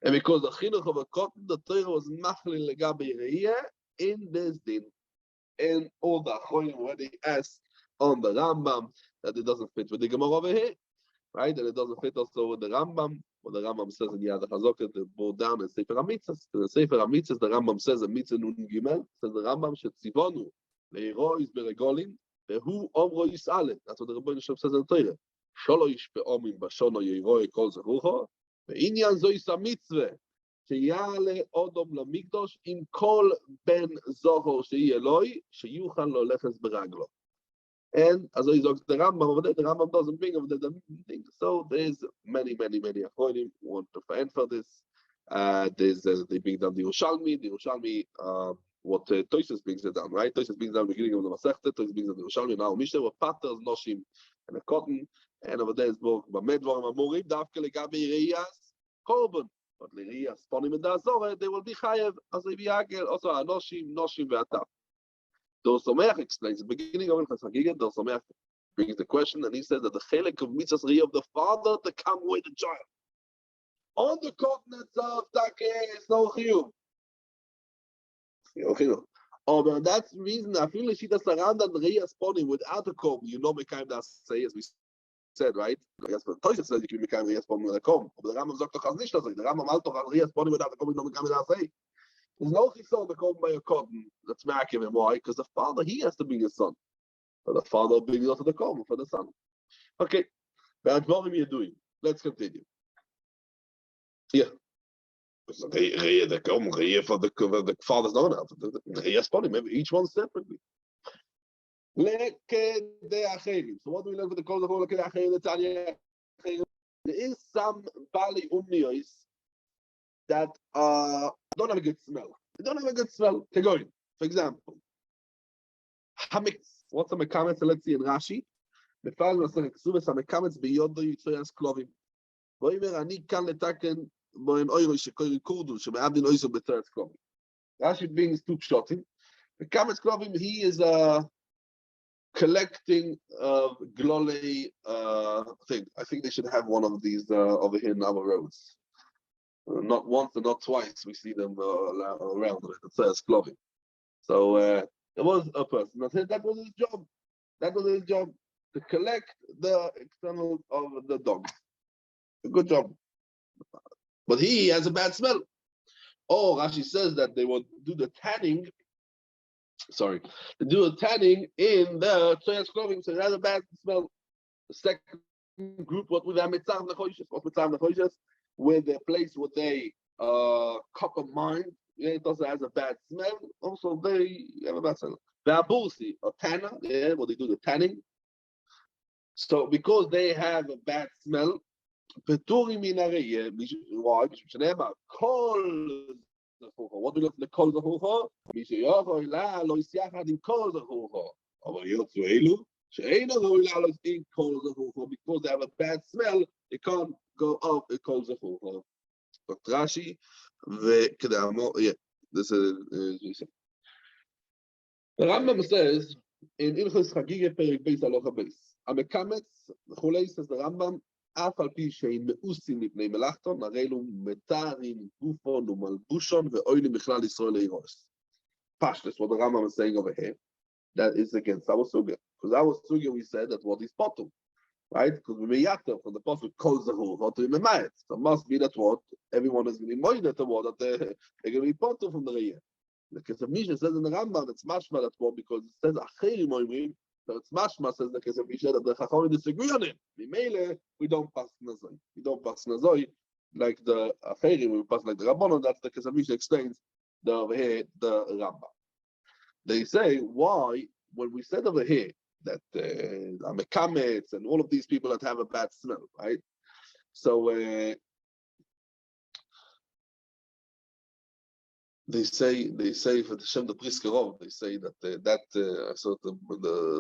And because the chinuch of a cotton, the Torah was machlin legabe re'eh in this din. And all the achronim when they asked on the Rambam that it doesn't fit with the Gemara over here, right? That it doesn't fit also with the Rambam. What the Rambam says in Yad HaChazokah, to go down in Sefer HaMitzvahs. In Sefer HaMitzvahs, the Rambam says in Mitzvah Nun Gimel, says the Rambam, shetzivonu le'rois beregolim, vehu omro yis'ale. That's what the Rebbeinu Shem says in the Torah. Sholo yishpe'omim bashono yeiroi kol zerucho, ve'inyan zo yisa mitzvah, sheyale odom lamikdosh, im kol ben zohor sheyi Eloi, sheyuchal lo leches beraglo. And as I said, the Rambam doesn't bring of the thing. So there's many achronim who want to find for this. They bring down the Yerushalmi, what Tosfos brings it down, right? Tosfos brings down the beginning of the Masechet, Tosfos brings down the Yerushalmi, now Mishnah, with paters, noshim, and a cotton, and over there is book, Bamedvar, Mamurim, Davke legabe Reiyas, Korban, but Reiyas, Ponim and Dazorah, they will be chayev, as they be agel, also noshim, ve'ataf. Dor Someach explains the beginning of Chagiga. Dor Someach brings the question, and he says that the chelek of mitzvahs re'eh of the father to come with the child. On the continent of Take is no chiyuv. Oh, but that's the reason I feel she does around and re'eh spawning without a kom. You know, Mekayim das say as we said, right? Yes, but Tosfos says you can Mekayim re'eh spawning with a kom. But the Rambam sagt doch as nicht das. The Rambam halt doch re'eh spawning without a kom. You know, Mekayim das say. There's no chisol to come by a cotton. Let's mark him. Why? Because the father, he has to bring his son. So the father brings also the come for the son. Okay. What are you doing? Let's continue. Here. The come for the father's not enough. Yes, maybe each one separately. So what do we learn for the cause of all the there is some bali umniyos that don't have a good smell. They don't have a good smell. Kegoin, for example, hametz. What's a mekametz? Let's see in Rashi. Mefal nasach ksuvas hametz beyodo yitzoyas klovim. Voimer ani kan letaken boin oiro shekoyri kurdu sheme'avdin oiso b'tzeres klovim. Rashi brings two pshotim. Mekametz klovim. He is collecting glole thing. I think they should have one of these over here in our roads. Not once and not twice we see them around it says clothing. So there was a person that was his job. That was his job to collect the external of the dog. A good job. But he has a bad smell. Oh, Rashi says that they would do the tanning. Sorry, they do the tanning in the tzoyas clothing, so it has a bad smell. The second group, what with the mitzvah nechoishes, with the place where they copper mine, it also has a bad smell. Also, they have a bad smell. The abursi, a tanner, where they do the tanning. So, because they have a bad smell, peturim min harei, why? What do we look at the kol zechucho? Mishayochoi la lo yisyachad im kol zechucho. Aval yotzu elu she'eino roi la lo in kol zechucho, because they have a bad smell, they can't go up a kol zechucho. Dr. Rashi, this is the Rambam says in Ilchos Chagiga Perek Beis Alocha Beis. Amekametz Chulei says the Rambam אף על פי שאין מאוסים מפני מלאכתון, הרי אלו מתארים גופון ומלבושון ואוילים בכלל ישראל להירוס. Pashtus, what the Rambam is saying over here, that is against our sugya. Because our sugya, we said that what is potom, right? Because we meyata from the pasuk kol zahur, what we memayet. So it must be that what everyone is going to be moided to what that they're going to be potom from the riyah. The Kesef Mishnah says in the Rambam that's mashma that what because it says acherim oimrim, so it's mashma says the Kesef Mishnah that the Chachamim disagree on it. Mimele we don't pass nazoi. We don't pass nazoi like the acherim. We pass like the Rabbanon. That's the Kesef Mishnah explains the over here the Rambam. They say why when we said over here that Mekametz and all of these people that have a bad smell, right? So they say for the Shem the Priskerov, they say that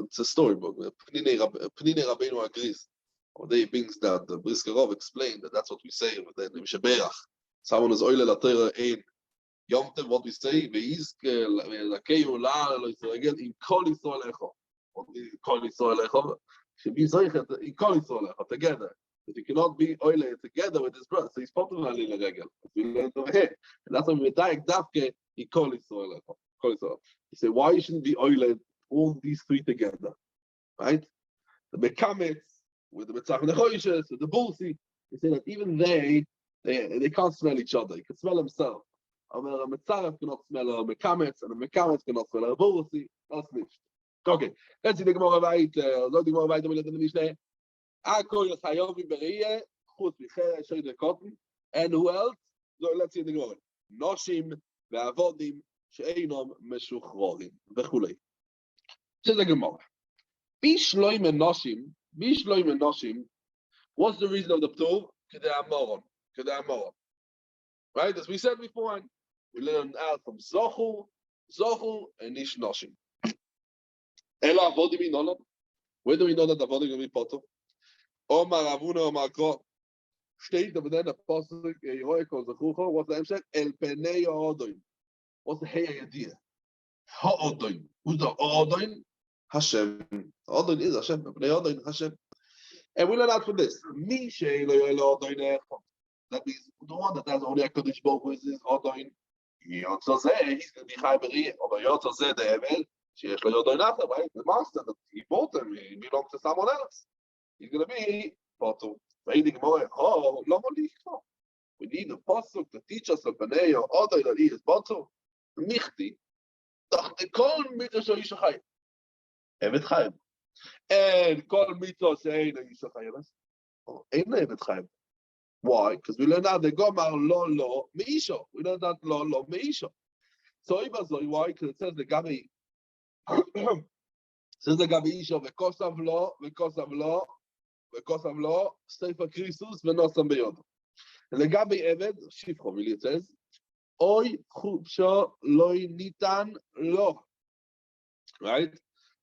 it's a storybook. Pnine Rabbeinu agrees, or they brings that the Priskerov explained that that's what we say with the Mishaberach. Someone is oile la Torah ein Yom Tov, what we say, ve'izke lakeyu la lo Yisrael in kol Yisrael echo. What is kol Yisrael echo? Should be zeichet in kol Yisrael echo together. If you cannot be oile together with his brother, so he's popular in the regel. We learned over here, and that's when we die dafke in kol Yisrael echo. Kol Yisrael. You say why you shouldn't be oile all these three together, right? The Mekametz with the Mitzach Nechoishes, with the Bulsi. You say that even they can't smell each other. You can smell themselves. A Mitzaref cannot smell a Mekametz, and a Mekametz cannot smell a Bulsi. That's nicht. Okay, let's see the Gemara weiter. So die Gemara weiter mit der Mishnah. Akol Chayovi Beriye, Chutz Michel Shoy de Cotton, and who else? So let's see the Gemara. Noshim ve'avodim she'einom meshuchrorim v'chulei. Says the Gemara. Bishloim Noshim. What's the reason of the Ptur? Kedei Amoron. Right, as we said before, we learned out from Zochul, and Ish Noshim. Ela avodim inolam. Where do we know that avodim will be potter? Omar Avuna Omar Kro. State over there the pasuk Yehoy Kol Zachucho. What's the answer? El Penei Odoin. What's the hey idea? Ha'odoin. Who's the Odoin? Hashem. Odoin is Hashem. Penei Odoin Hashem. And we learn out from this. Mi she'elo yelo Odoin echon. That means the one that has only a Kodesh Baruch Hu is Odoin. Yotzozeh, he's going to be Chai B'riyeh. Or Yotzozeh the Evel. Sheyesh lo Yodoin Acher, right? The master that he bought him, he belongs to someone else. He's going to be Potter. We need a pasuk to teach us a Penei or Odoin that he is Potter. Michti. Tach kol mitzvah shel Ish HaChayim. Evet Chayim. And kol mitzvah she'ein Ish HaChayim. Ein Evet Chayim. Why? Because we learned out the Gomar lo meisha. We learned that lo meisha. So why? Because it says the Gabi Isha v'kosav lo Sefer Christus v'nosam beyod. And the Gabi Eved Shifcho really it says Oy chupsha loy nitan lo. Right?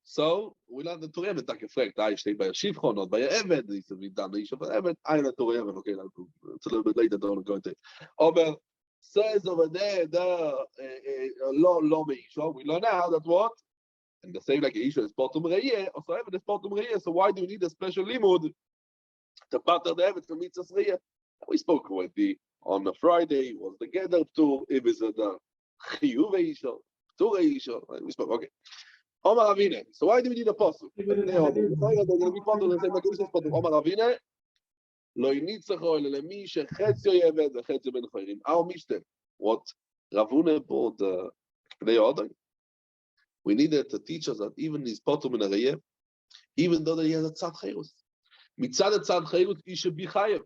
So we learn the Torah with that reflect. I stay by a shivchon, not by a eved. He said we done the issue of eved. I know Torah eved. Okay, it's a little bit later. Don't go into it. Over says over there the lo meisha. We learn now that what and the same like Isha is bottom reyeh. Also eved is bottom reyeh. So why do we need a special limud to pater the eved from mitzvah reyeh? We spoke already on a Friday. Was the gather tour? It was the chiyuv Isha, tour Isha. We spoke. Okay. Omar Avine. So why do we need a pasuk? Omar Avine. Lo yinitzacho ele lemi shechetzio yeved vechetzio ben chorim. Our Mishnah. What Ravuna brought the Pnei Odin. We needed to teach us that even his potum in a reyeh, even though he has a tzad chayrus, mitzad tzad chayrus, he should be chayev.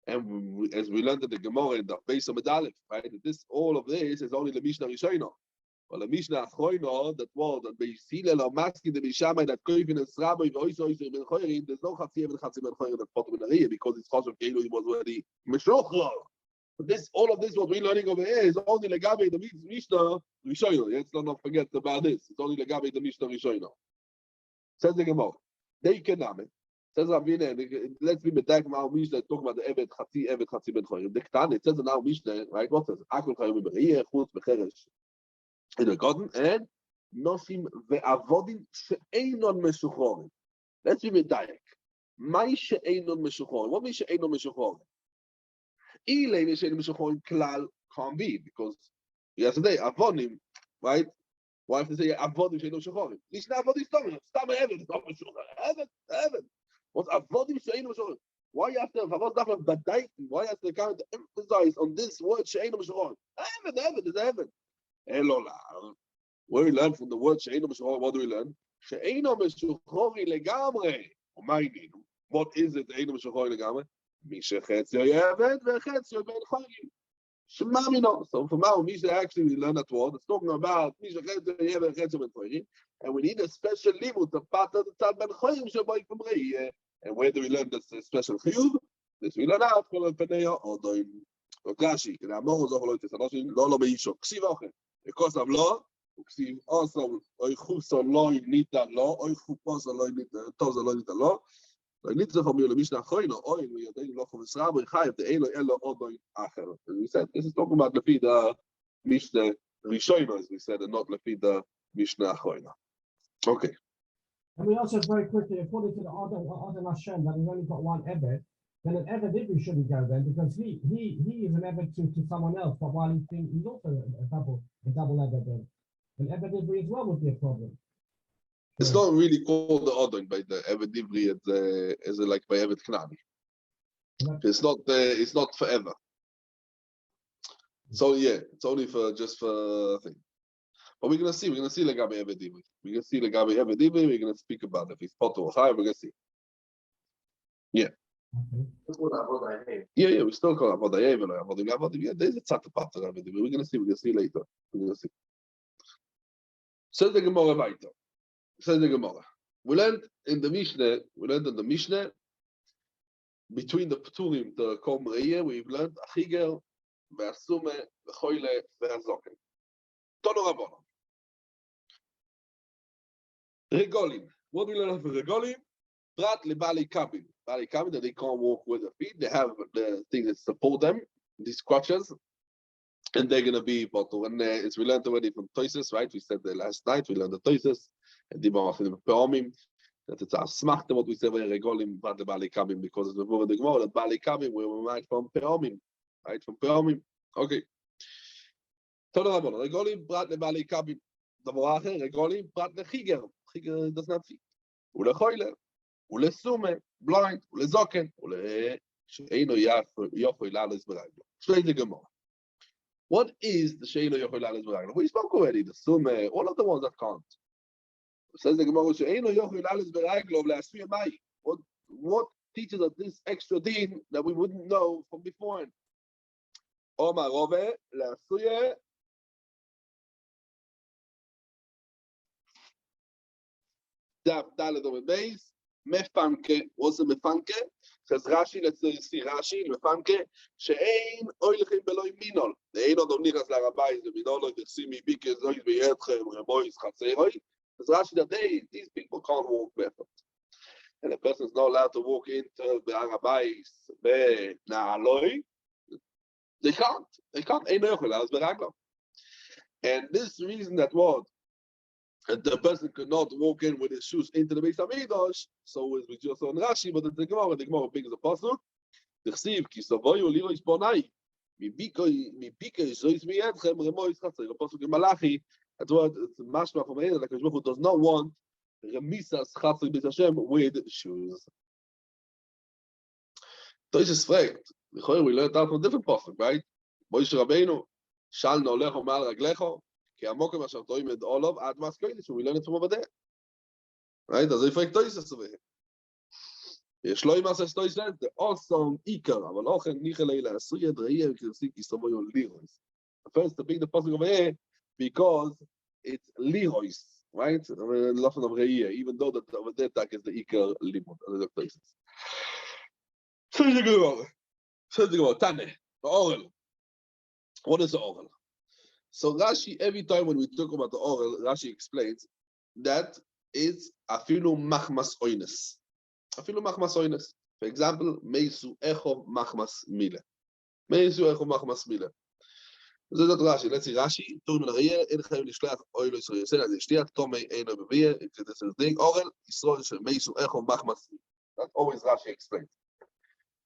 And as we learned in the Gemara in the base of Medalef, right? All of this is only the Mishnah Rishonah. Well, the Mishnah Achroino, that word, that Beisilel or Maski, the Mishamai, that Koivin and Sraboy, Oiso, Ben Choirin, there's no Chatziev and Chatziev Ben Choirin that bottom in the Riyah because it's Choshev Keilu, he was already Meshochro. This, all of this, what we're learning over here, is only Legabe, the Mishnah Rishonah. Let's not forget about this. It's only Legabe, the Mishnah Rishonah. Says the Gemara. They can name it. Says Ravina, let's be medak now Mishnah talk about the Evet Chatzi Ben Choirim. The Ktan, it says in our Mishnah, right? What says? Akol Chayim B'Riyah, Chutz B'Cheresh. In the garden and noshim ve'avodim she'einon meshuchorim. Let's be medayek. מה שאינו משוחרר? What means שאינו משוחרר? Ilay שאינו משוחרר כלל can't be, because yesterday, avonim, right? Why have to say avodim שאינו משוחרר? Nicht avodim stam Eved, it's not משוחרר. Eved. What's avodim שאינו משוחרר? Why you have to, why you have to kind of emphasize on this word שאינו משוחרר? Eved is Eved. Elola. Where we learn from the word שאינו משוחרר, what do we learn? שאינו משוחרר לגמרי. What is it? שאינו משוחרר לגמרי? מי שחציו יעבד וחציו בן חיים. Shema Mino. So for now, Misha actually learn that word. It's talking about Misha Chetzer Yever Chetzer Ben Choyrim, and we need a special limud to part of the Tzad Ben Choyrim Shaboy Kumrei. And where do we learn this special chiyuv? This we learn out from the Peneo or doing Rashi. And Amor Zoch Lo Tisanoshim Lo Lo Beisho. Ksiv Ochen. Because of law, Ksiv also Oichuso Lo Nita Lo Oichuposo Lo Nita Tozo Lo Nita Lo. Niet zo van de Mishnah Choino, oil, we are nog van Israël, ga je de elo odoin acher. And we said this is talking about the Mishnah Rishono, as we said, and not the Mishnah Choino. Okay. And we also very quickly, according to the Adon Hashem, that we've only got one Eved, then an Eved Ivri shouldn't go then, because he is an Eved to someone else, but while he's also a double Eved then. An Eved Ivri as well would be a problem. It's not really called the Odin by the Eved Ivri as like by Eved Knani. It's not forever. So yeah, it's only for just for thing. But we're gonna see like Eved Ivri. We're gonna see like Eved Ivri. We're gonna speak about if he's potter or high. We're gonna see. Yeah. Yeah. We still call it Avodah. Yeah, there's a tzat part of Eved Ivri. We're gonna see later. We're gonna see. So the Gemara weiter. Says the Gemara. We learned in the Mishnah, between the Pturim, the Kol Me'iyeh, we've learned Chagiga, Ve'asume, Ve'choyle, Ve'azoken. Tono Rabbanon. Regolim. What do we learn from Regolim? Prat leBali Kabin. Bali Kabin, that they can't walk with their feet. They have the things that support them, these crutches, and they're going to be bottle. And as we learned already from Toises, right? We said that last night, we learned the Toises. And the Peomim, that it's a smachta what we say by Regolim, but the Bali Kabim, because it's before the Gemara, that Bali Kabim, we were right from Peomim, right? From Peomim. Okay. Tono Rabbanon, Regolim, Prat le Bali Kabim. דבר אחר, Regolim, Prat le Chagiga. Chagiga does not fit. ולחוילה, ולסומה, blind, ולזוקן, שאינו יכול לעלות ברגלו. Straight the Gemara. What is the שאינו יכול לעלות ברגלו? We spoke already, the sume, all of the ones that can't. Says the Gemara, שאינו יכול לעלות ברגלו ולעשוי מים. What teaches us this extra din that we wouldn't know from before? Omar Rove, לעשוי Daf Dalet over base, Mefanke, what's a Mefanke? Says Rashi, let's see Rashi, Mefanke, She'ein oilchim beloy minol. The ein odom nichas larabai, the minol, the simi bikes, ois beyetchem, remois, chatzeiroi. Says Rashi that these people can't walk barefoot. And a person is not allowed to walk into the Arabais, be Na'aloi. They can't. Ein oichel, as beraglo. And this reason that what? And the person could not walk in with his shoes into the Beis Hamikdash. So as we just saw in Rashi, but the Gemara brings a pasuk. The chsiv ki savoyu lirois bonai mi bika zois miyadchem remois chatzei. The pasuk in Malachi. That's what it's mashma from here. Like Hashemach does not want remisas chatzei b'Beis Hashem with shoes. Toshis fragt. We learned that from different pasuk, right? Moshe Rabbeinu shal nolecho mal raglecho. We learn it from over there. Right? As I fragt Toises over here. Shloima says Toises, the awesome Ikar, אבל auch nicht alleine Asuya Dreyer, you can see Kisoboyo Lirois. First, to bring the pasuk over here, because it's Lirois, right? Even though that over there tag is the Ikar Limud, other places. Says the Gemara, Tane, the Orel. What is the Orel? So Rashi, every time when we talk about the oral, Rashi explains that it's afilu machmas oines. Afilu machmas oines. For example, meisu echo machmas mile. Meisu echo machmas mile. So that's Rashi. Let's see Rashi. Turn on here. In chaim lishleach oilo Yisrael. Say that the shtiyat tomei eino beviyah. This is the thing. Oral Yisrael shel meisu echo machmas That's always Rashi explains.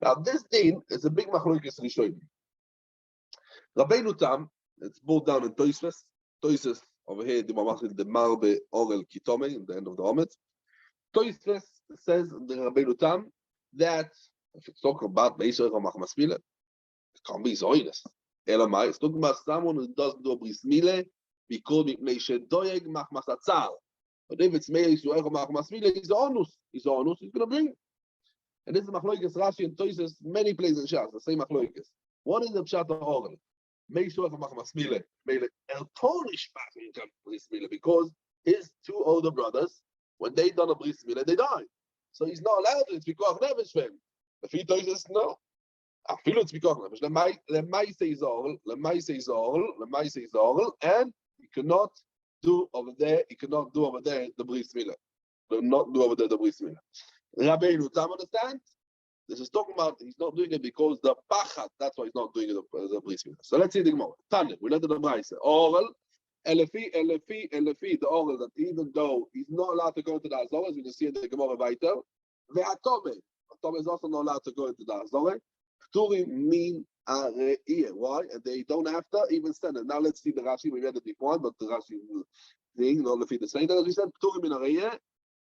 Now, this din is a big machlokes rishonim. Rabbeinu Tam, it's brought down in Tosfos. Tosfos over here, the Mamachil, the Marbe Orel Kitome, in the end of the Omet. Tosfos says the Rabbeinu Tam that if it's talking about Beisoich or Machmas it can't be Zoinus. Elamai, it's talking about someone who doesn't do a bris mile because doyeg Machmas Atzal. But if it's Meir Yisrael or Machmas Mile, he's onus. He's going to bring it. And this is Machlokes Rashi and Tosfos many places in Shas, the same Machlokes. What is the Pshat Orel? Make sure Machmas Mile, El Torish bris mile, because his two older brothers, when they done a bris mile, they died. So he's not allowed to. It's because Nevesh for him. If he does no. I feel it's because Nevesh. Lemay says all, and he cannot do over there. He cannot do over there the bris mile. Not do over there the bris mile. Rabbeinu Tam understand? This is talking about he's not doing it because the pachat. That's why he's not doing it as a bris milah. So let's see the Gemara. Tanya, we learned the Brayse. Oral, elefi, the oral that even though he's not allowed to go into the Azor, as we can see in the Gemara Vayter, ve'atome. Atome is also not allowed to go into the Azor. Pturim min areiyah. Why? And they don't have to even send it. Now let's see the Rashi. We read it before, but the Rashi thing, not lefi the same. As we said, Pturim min areiyah.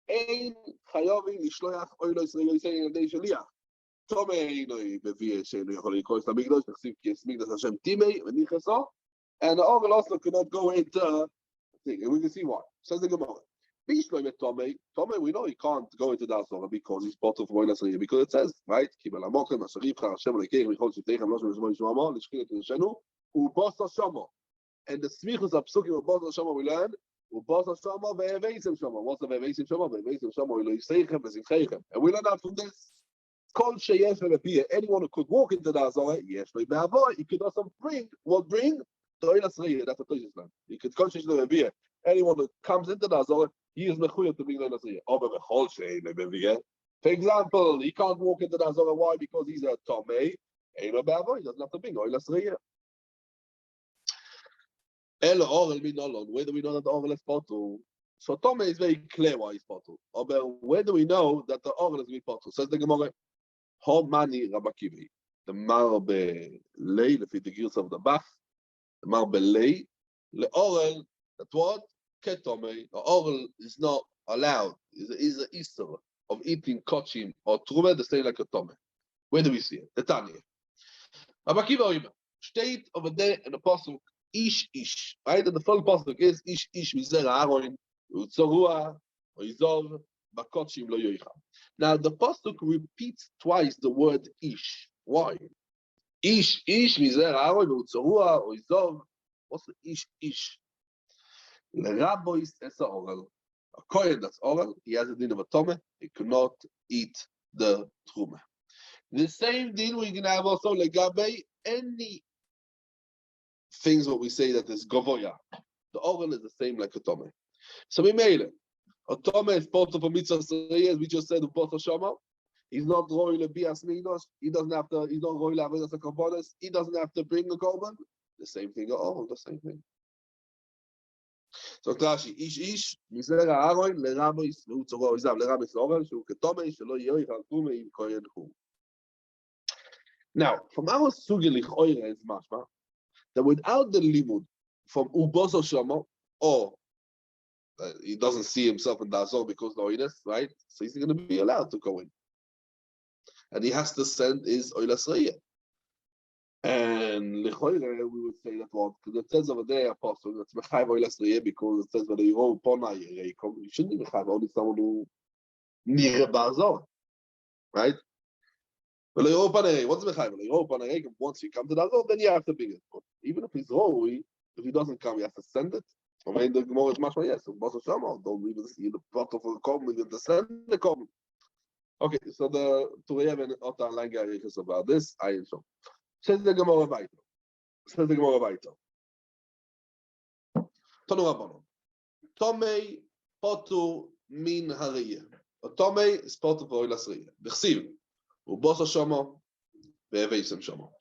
Ein chayavi lishloach oilo Yisrael yisrael yadei shaliach. Tome ainoi bevie sheinu yachol yikois lamigdosh nechsiv ki esmigdas Hashem timei v'nicheso, and the oral also cannot go into thing, and we can see why. Says the Gemara. Bishloim et Tome, we know he can't go into the Azor because he's part of Moilas Riyah, because it says, right? Kibel Amokim Asherivcha Hashem Lekeich Michol Shitechem Losh Mishmoy Shmamo Lishkinet Nishenu Ubasa Shamo, and the smichus of Psukim of Ubasa Shamo we learn Ubasa Shamo ve'eveisim Shamo. What's the ve'eveisim Shamo? Ve'eveisim Shamo Ilo Yiseichem v'Zimcheichem, and we learn that from this. Anyone who could walk into the Azor, yes, he could also bring the Oilas Riyah. That's what Tosfos learned. He could consciously Leviah. Anyone who comes into the Azor, he is mechuyah to bring the Oilas Riyah. For example, he can't walk into the Azor. Why? Because he's a Tomei. He doesn't have to bring Oilas Riyah. Where do we know that the Orel is potul? So Tomei is very clear why he's potul. Where do we know that the Orel is going to be potul? Says the Gemara. How many Rabakivi? The Marbe Lei, the figures of the Bach, the Marbe Lei, the Orel, that what? Ketome, the Orel is not allowed, is an Easter of eating kochim or trume, the same like a Tome. Where do we see it? The Tanya. Rabakiva Oima, state over there in the Pasuk, Ish, right? And the full Pasuk is Ish, Mizer Aaron, Utzorua, Oizov, Bakochim Lo Yoicham. Now the pasuk repeats twice the word ish. Why? Ish, mizer Aaron utzorua oizov. What's the ish? Lerabois esa oral. A kohen that's oral, he has a din of a tome. He cannot eat the truma. The same din we can have also legabe any things what we say that is govoya. The oral is the same like a tome. So we made it. A Tome is part of a mitzvah, as we just said, Ubasa Shama. He's not royal bias migdosh. He doesn't have to. He's not royal avodas hakorbanos. He doesn't have to bring a korban. The same thing. Oh, the same thing. So Rashi, ish, mizer Aaron lerabos v'utzoro izav lerabos oral shu ketome shelo yoichal tume im kohen hu. Now, from our sugi lichoira is mashma that without the limud from Ubasa Shama or he doesn't see himself in the Azor because the Oilas, right? So he's going to be allowed to go in. And he has to send his Oilas Riyah. And L'choire, we would say that one, because it says over there, Apostle, that's Mechayv Oilas Riyah, because it says that you shouldn't be Mechayv, only someone who near Bazor, right? But what's Mechayv? Once you come to the Azor, then you have to bring it. But even if he's wrong, if he doesn't come, he has to send it. I mean, the Gemara is much more, yes. Don't even see the bottle for the common, even to send the common. Okay, so the Turei and Otan Langa is about this. I am sure. Says the Gemara Vayter. Tanu Rabbanon. Tomei potu min hariyah. Tomei is potu for Oilas Riyah. B'chsiv ubosa shamo ve'eveisim shamo.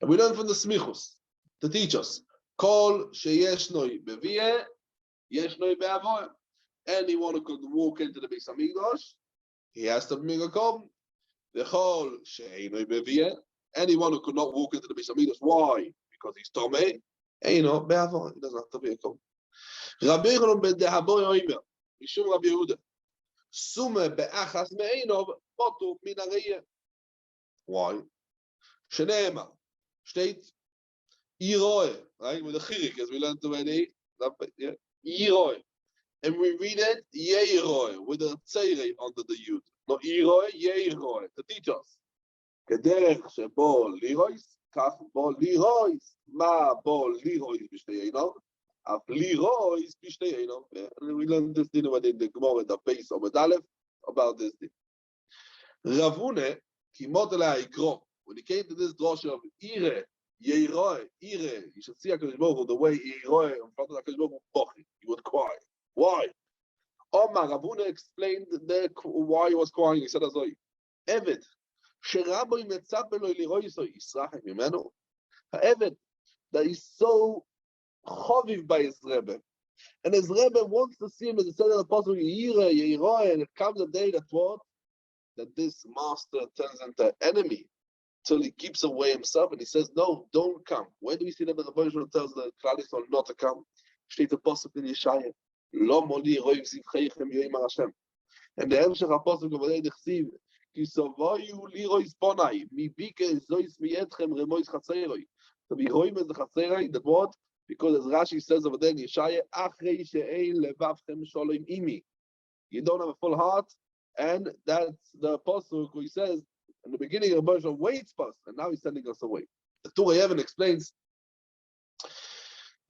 And we learn from the smichus to teach us. Kol sheyeshnoi beviyeh, yeshnoi be'avoyah. Anyone who could walk into the Beis Hamikdash, he has to bring a come. The whole she'enoi bevia. Anyone who could not walk into the Beis Hamikdash, why? Because he's Tomei. Eino be'avon. He doesn't have to be a come. Rabbi Yochanan ben Dehaboy oimer. Mishum Rabbi Yehuda. Sume be'achas me'enov potu min ha'reiyah. Why? Sheneema. Steht Iroy, right? With the chirik, as we learned already. Yeah. Iroy. And we read it Yeiroy with a tzere under the yud. Not Iroy, Yeiroy. To teach us. כדרך שבו לירויס, כך בו לירויס. מה בו לירויס בשתינו? אף לירויס בשתינו. We learned this thing in the Gemara, the base of Medalef, about this thing. Ravune, kimot elai ikro. When he came to this drasha of Ire, Yeiroi, Ire, you should see HaKadosh Baruch Hu, the way Yeiroi in front of HaKadosh Baruch Hu, he would cry. Why? Omar Ravuna explained why he was crying. He said, "Azoi, Eved, sheraboy metzap lo liroiso Yisrach mimenu, Eved that is so chaviv by his Rebbe, and his Rebbe wants to see him as it said in the Apostle Yireh, Yeiroi, and it comes a day that this master turns into enemy." Till he keeps away himself and he says, "No, don't come." Where do we see that the Rebbe tells the Klal Yisrael not to come? Steht the Pasuk in Yeshaya, "Lo moli roiv zivcheichem yoimar Hashem." And the Hemshech Apostle over there, the Chsiv, "Ki sovayu lirois bonai, mi bike zois mietchem remois chatzeroi." So we roim as the chatzeroi, that what? Because as Rashi says over there in Yeshaya, "Achrei she'ein levavchem sholem imi." You don't have a full heart, and that's the Apostle who he says, in the beginning, a bunch of waits us, and now he's sending us away. The Torah Yevon explains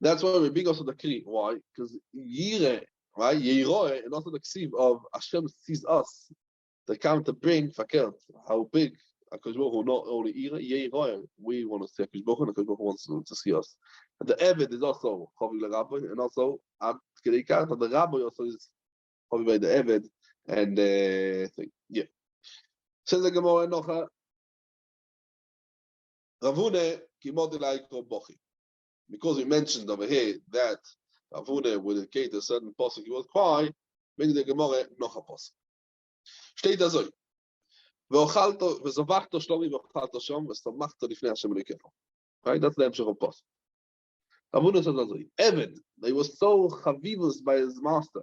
that's why we bring us to the Kri. Why? Because Yire, right? Yeiroi, and also the Ksiv of Hashem sees us. They come to bring fakert. How big? HaKadosh Baruch Hu, not only Yeiroi, we want to see HaKadosh Baruch Hu, and HaKadosh Baruch Hu wants to see us. And the Eved is also Chaviv LeRabbi, and also Ad Kedei Kach, and the Rabbi also is Chaviv by the Eved, and thing. Yeah. Says the Gemara Nocha, Ravune kimod elai kro bochi. Because we mentioned over here that Ravune would indicate a certain posuk he was cry, brings the Gemara Nocha posuk. Steht azoi, ve'ochalto ve'zovachto shlomi ve'ochalto shom ve'stomachto lifnei Hashem Elokeinu. Right, that's the Hemshech of posuk. Ravune says azoi, Eved, he was so chavivus by his master.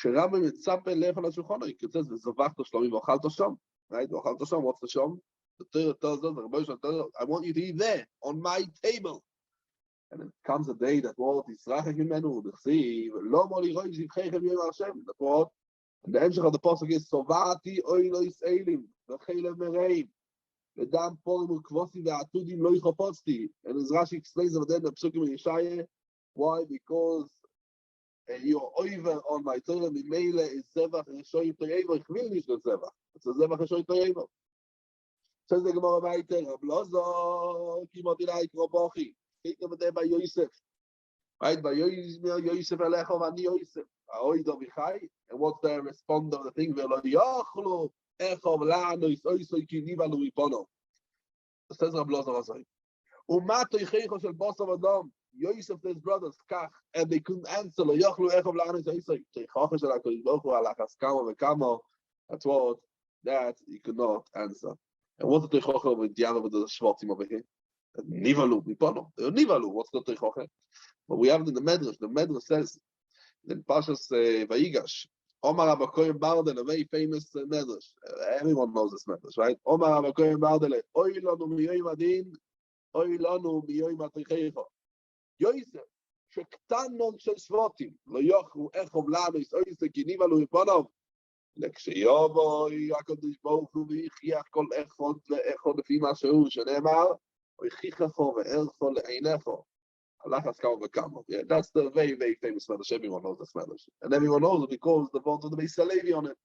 Sherabbe mitzape lechol hashulchano. He says ve'zovachto shlomi ve'ochalto shom. Right? What's the shom? The Torah tells us, the Rebbe tells us, I want you to eat there, on my table. And it comes a day that what Yisrach Himenu, the sea, Lo Moli Roy Zivcheichem Yom Hashem. That what? And the Hemshech of the Pasuk is, Sovati Oilo Yisraelim, V'chelev Mereim, V'dam Porim U'kvosi V'atudim Lo Yichopotzi. And as Rashi explains over there in the Psukim in Yeshaya, why? Because you're over on my Torah, Mimele is Zevach Reshoy Toyevo, Ich will nicht Zevach. It's a Zevach Reshoy Toyevo. Says the Gemara weiter, Rablozo, Kimot Ilai Krobochi. Take over there by Yosef. Right? By Yosef Alecho Vani Yosef. Aoido Vichai. And what's the response of the thing? Velo Yochlu, Echov Lano, is Oisoi Kiniva Luipono. Says Rablozo Razoi. Umato Yichecho Shel Bosav Adom. Yosef, his brothers, Kach, and they couldn't answer. Lo Yochlu, Echov Lano, is Oisoi. Yichecho Shel HaKadosh Baruch Hu, Alachas Kamo Vekamo. That's what, that he could not answer. And what's the Teichoche with the other with the Shvatim over here? Nivalu, Nipono. Nivalu, what's the Teichoche? But we have it in the Medrash. The Medrash says, in Pashas Vayigash, Omar Abakoyim Bardel, a very famous Medrash. Everyone knows this Medrash, right? Omar Abakoyim Bardel, Oy lanu miyoyim adin, Oy lanu miyoyim ateichecho. Yosef, shektanon shel Shvatim, lo yochru echov lanu, is Oyse ki Nivalu Nipono. לכשיבוא הקדוש ברוך הוא והכריח כל אחד ואחד לפי מה שהוא, שנאמר, והכריחו וערכו לעיניך. Alachas Kamo Vekamo. Yeah, that's the very, very famous Medrash. Everyone knows this Medrash. And everyone knows it because the vote of the Beis Halevi on it.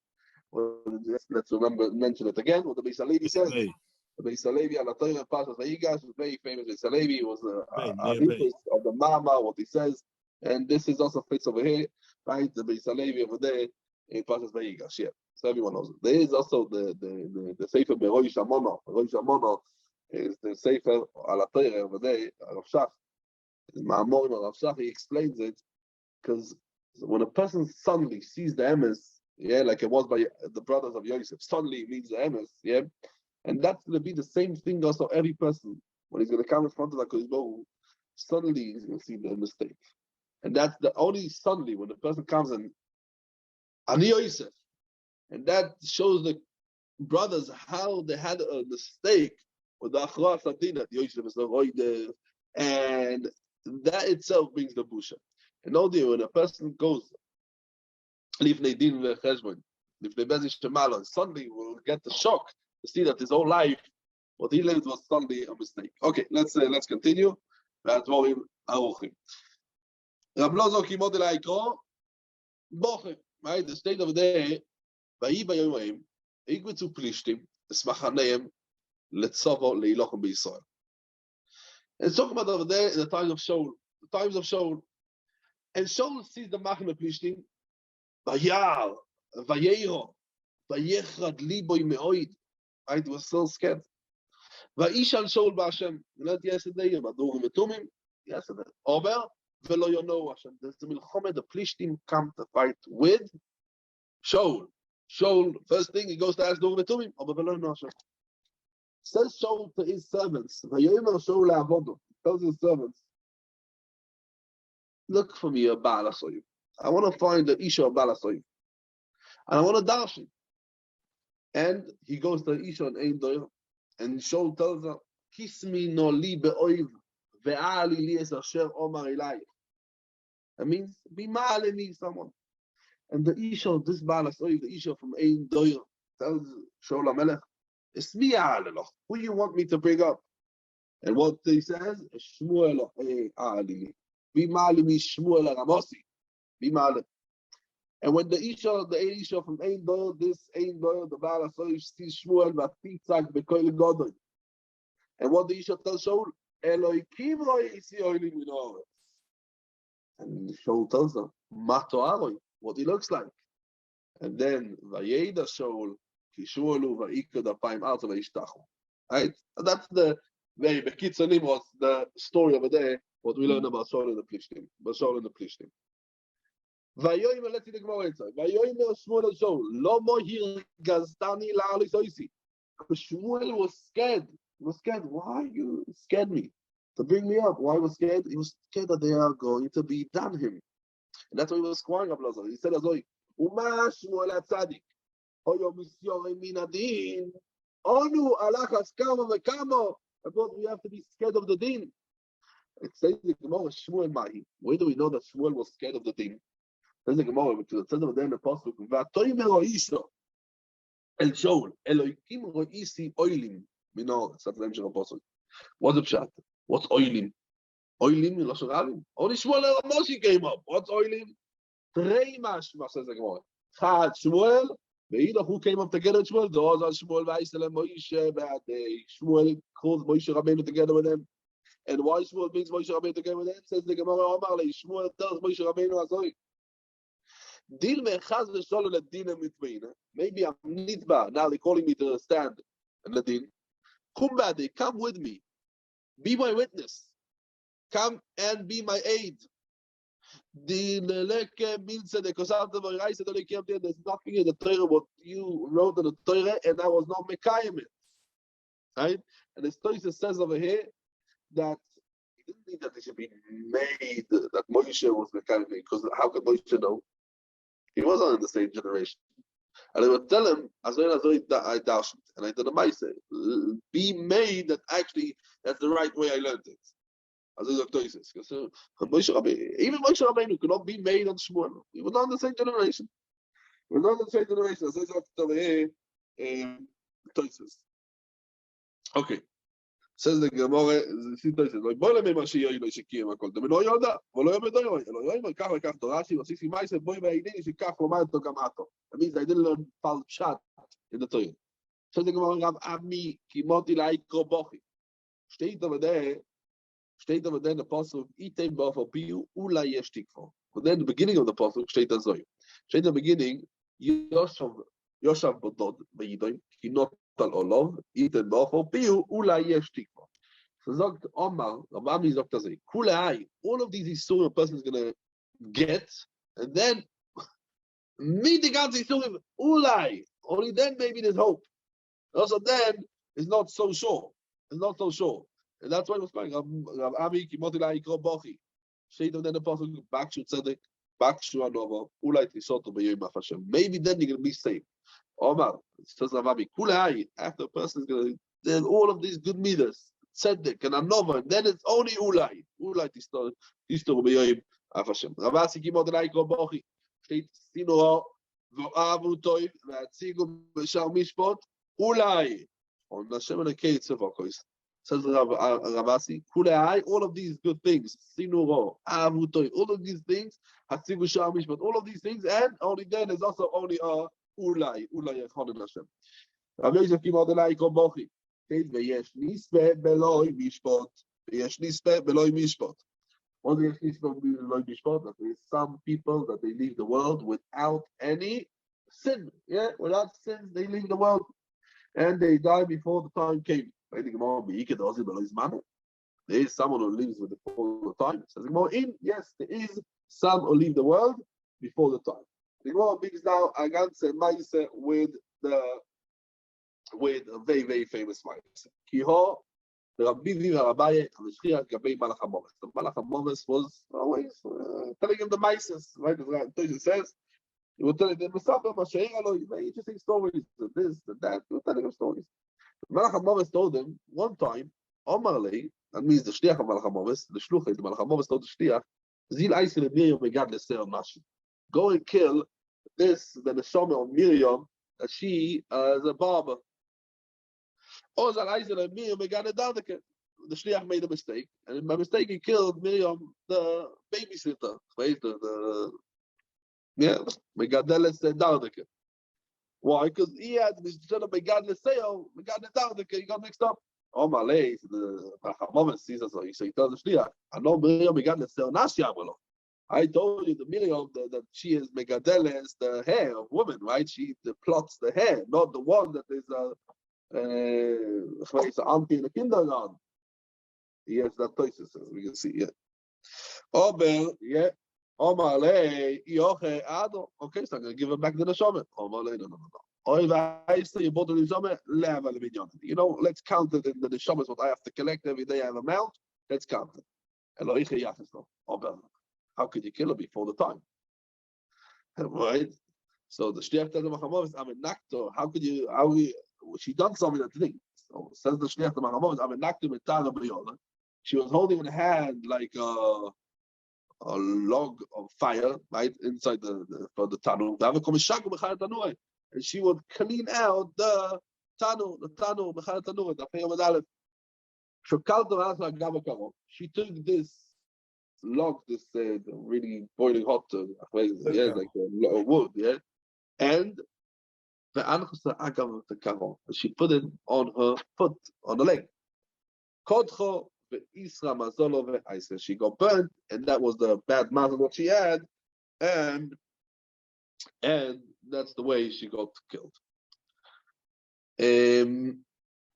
Well, let's mention it again, what the Beis Halevi says. The Beis Halevi on the Torah Pashas Vayigash is very famous. Beis Halevi was a request of the Mama, what he says. And this is also fits over here, right? The Beis Halevi over there. In Pashas Vayigash, yeah. So everyone knows it. There is also the Sefer Beroy Shamono. Beroy Shamono is the Sefer Ala Torah over there, Rav Shach. Ma'amorim Rav Shach, he explains it, because when a person suddenly sees the emes, yeah, like it was by the brothers of Yosef. Suddenly it means the emes, yeah, and that's going to be the same thing also every person when he's going to come in front of the Kodesh, suddenly he's going to see the mistake, and that's the only suddenly when the person comes and Ani Yosef, and that shows the brothers how they had a mistake with the Achra Sadina, Yosef is the Roide, and that itself brings the busha. And all day when a person goes, Lifnei Din Vecheshbon, Lifnei Bezish Shemalon, suddenly will get the shock to see that his whole life, what he lived was suddenly a mistake. Okay, let's continue. V'advorim aruchim. Rab Lozo kimod elai kro, bocher. Right, the state of the day, Vayi bayoyim, igvetzu plishtim, esmachaneim, letzavo leilochem b'Yisrael. And talking about over there in the times of Shaul, and Shaul sees the Machne Plishtim, Vayar, Vayero, Vayechrad liboy meoid. Right, was so scared. Vayishal Shaul b'Hashem. We learned yesterday about Durim Etumim. Yesterday, Omer velo yono Hashem. There's the milchome. The Plishtim come to fight with Shaul. Shaul, first thing he goes to ask Durim Etumim. Omer velo yono Hashem. Says Shaul to his servants, Vayomer Shaul le'avodo. Tells his servants, look for me a Baal HaSoyim. I want to find the Isha of Baal HaSoyim. And I want to darshan. And he goes to Isha and Ein Doir. And Shaul tells her, Kismi no li be'oiv, ve'ali li es asher omar ilayich. That means, be ma'ale me, someone. And the Isha of this Baal HaSoyim, the Isha from Ein Doir, tells Shaul HaMelech, it's me, who you want me to bring up? And what he says, Shmuel Ali. Be mali mi Shmuel Ramosi. Be mali. And when the Isha from Ein Doir, the Baal HaSoyim sees Shmuel v'atitzak b'koil godol. And what the Isha tells Shaul, Eloikim roi isi oilim min haaretz. And Shaul tells them, Ma to'aroi, what he looks like. And then Vayeda Shaul, Kishuolu v'ikod apayim arta v'ishtachu. Right? And that's the very Bekitzanim was the story over there, what we learn about Shaul and the Plishtim. Vayoyim, let's see the Gemara inside. Vayoyim Shmuel and Shaul, lo mohir gazdani la'alis oisi. Shmuel was scared. He was scared. Why you scared me? To bring me up. Why was scared? He was scared that they are going to be done him. And that's why he was crying up. He said, Azoi, Uma Shmuel atzadik. Oyo misyor min adin. Onu alachas kama v'kama. But we have to be scared of the din. It says the Gemara, Shmuel Mahi. Where do we know that Shmuel was scared of the din? It says the Gemara, which it says over there in the Pasuk, V'atoimer Isha El Shaul, Eloikim ro'isi oilim. Minor, it's not the name of the Pasuk. What's the pshat? What's oilim? Oilim, Lashon Alim. Only Shmuel and Ramosi came up. What's oilim? Trei mashma, says the Gemara. Chad Shmuel, Ve'ilach, who came up together with Shmuel? Those are Shmuel, V'aisel, Moshe, Shmuel calls Moshe Rabbeinu together with them. And why Shmuel brings Moshe Rabbeinu together with them? Says the Gemara, Omar, Shmuel tells Moshe Rabbeinu, Azoi, Dil me'chaz v'sholol ad-din mitmeina. Maybe I'm nitba. Now they're calling me to stand in the din. Kumbadi, come with me. Be my witness. Come and be my aid. There's nothing in the Torah what you wrote in the Torah, and I was not mekayim it. Right? And the Torah says over here that he didn't mean that it should be made that Moshe was mekayim it, because how could Moshe know? He wasn't in the same generation. And I would tell him, I darshan, and I did a maise, be made that actually that's the right way I learned it. Even Moshe Rabbeinu could not be made on Shmuel. He was not in the same generation. We're not in the same generation. As I said over here, okay. Says the Gemara, like boy me mashi yoy shikim akol. The no yoda, volo yom doy. Elo yoy kach lekach Torah shi v'sisi ma'ase boy ve'idin shikach lomad to gamato. That means I didn't learn pal pshat in the Torah. Says the Gemara, Rav Ami kimoti la'ikro bochi. Steht over there in the Pasuk, Item ba'afal piyu ula yesh tikvo. But then the beginning of the Pasuk, steht as Zoy. Steht in the beginning, Yoshav bodod ve'yidoim kinot al olov, Item ba'afal piyu ula yesh tikvo. So sagt Omar, Rabbi sagt das, Kulei, all of these story a person is going to get, and then Meet the ganze Yisurim, ulai. Only then maybe there's hope. Also then, it's not so sure. It's not so sure. And that's why it was going. Rav Ami, Kimotilai, Krobochi. Shaitan then the apostle, Bakshu Tzedek, Bakshu Anova, ulai Tisoto B'Yom Hashem. Maybe then you're going to be saved. Omar, says Rav Ami, Kulai, after a person is going to, there's all of these good meters, Tzedek and Anova, and then it's only ulai. Ulai Tisoto B'Yom Hashem. Rav Asi, Kimotilai, Krobochi. Sino ואהבו טוב והציגו בשאר משפט אולי on Hashem and the Kates of Okos. Says Ravasi, Kulei, all of these good things, Sinuro, Avu Toy, all of these things, Hatzigu Shah Mishpat, all of these things, and only then is also only Ulai Echon Hashem. Rabbi Yosef Kim Adonai Kobochi. Veyesh Nispe Beloi Mishpat. Veyesh Nispe Beloi Mishpat. What do you that there is some people that they leave the world without any sin. Yeah, without sins, they leave the world. And they die before the time came. There is someone who leaves before the time. Says yes, there is some who leave the world before the time. The Gemara brings now a ganze Maise with a very, very famous Maise. Kiho. The Malach HaMoves was always telling him the mices, right? It says, he would tell him very interesting stories, this, that, he was telling him stories. The Malach HaMoves told him one time, Omarley, that means the Shliach of Malach HaMoves, the Shluchah, the Malach HaMoves told the Shliach, Zil Aisel and Miriam began to say on Nashi. Go and kill this, the Neshama of Miriam, that she is a barber. The Shliach made a mistake, and by mistake he killed Miriam, the babysitter. Megadeles Dardeke. Why? Because he had instead of Megadeles Seo, Megadeles Dardeke, he got mixed up. Oh my lay, the Moment sees us, so he tells the Shliach, I know Miriam Megadeles Seo Nashiamelo. I told you the Miriam that she is Megadeles, the hair of woman, right? She plots the hair, not the one that is auntie in the kindergarten. Yes, that places as we can see, yeah. Omer, yeah. Omar le yoche ado. Okay, so I'm gonna give him back to the Neshama. Omar le, no. You bought the Neshama, level minyan. You know, let's count it in the Neshamas, what I have to collect every day. I have a amount. Let's count it. How could you kill her before the time? Right? So the Shliach tells him, I'm a nakto. How could you? She done something that thing. So says the Shliach to Machamovis, I'm a nakto mitara b'yola. She was holding in her hand like a log of fire, right, inside for the tanu. And she would clean out the tanu, b'chayat tanu, the pei was aleph. She took this log, this really boiling hot, like wood, yeah, and she put it on her foot, on the leg. She got burnt, and that was the bad mazel that she had, and that's the way she got killed.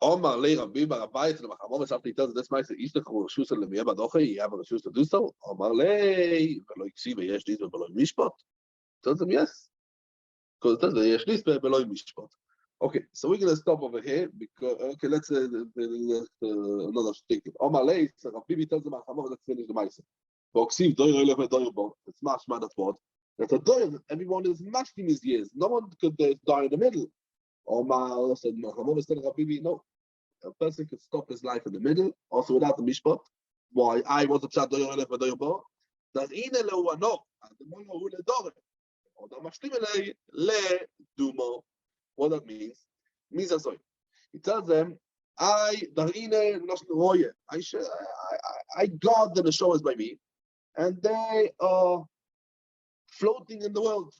Omar le Rabbi Barabayit and Machamovis after he tells this mice that Ishta Churshus and Lemiyah Badoche, you have a Rishus to do so. Omar le Velo Yksiv Yesh Dis Velo Mishpat. Tells him yes, because it says that Yesh Dis Velo Mishpat. Okay, so we're gonna stop over here because let's another statement. Omar le Rabbi tells him Machamovis, let's finish the mice. Boksiv Doyer Elef Doyer Bo. It's mashma that word. That's a doyer. Everyone is mashing his years. No one could die in the middle. Omar said, no, a person could stop his life in the middle, also without the mishpat. Why? I was a pshat doyer elef doyer bo. That ine leuano, the mono hu ledore, or the mashlim le dumo. What that means? Means as well. He tells them, I guard the neshamas by me, and they are floating in the world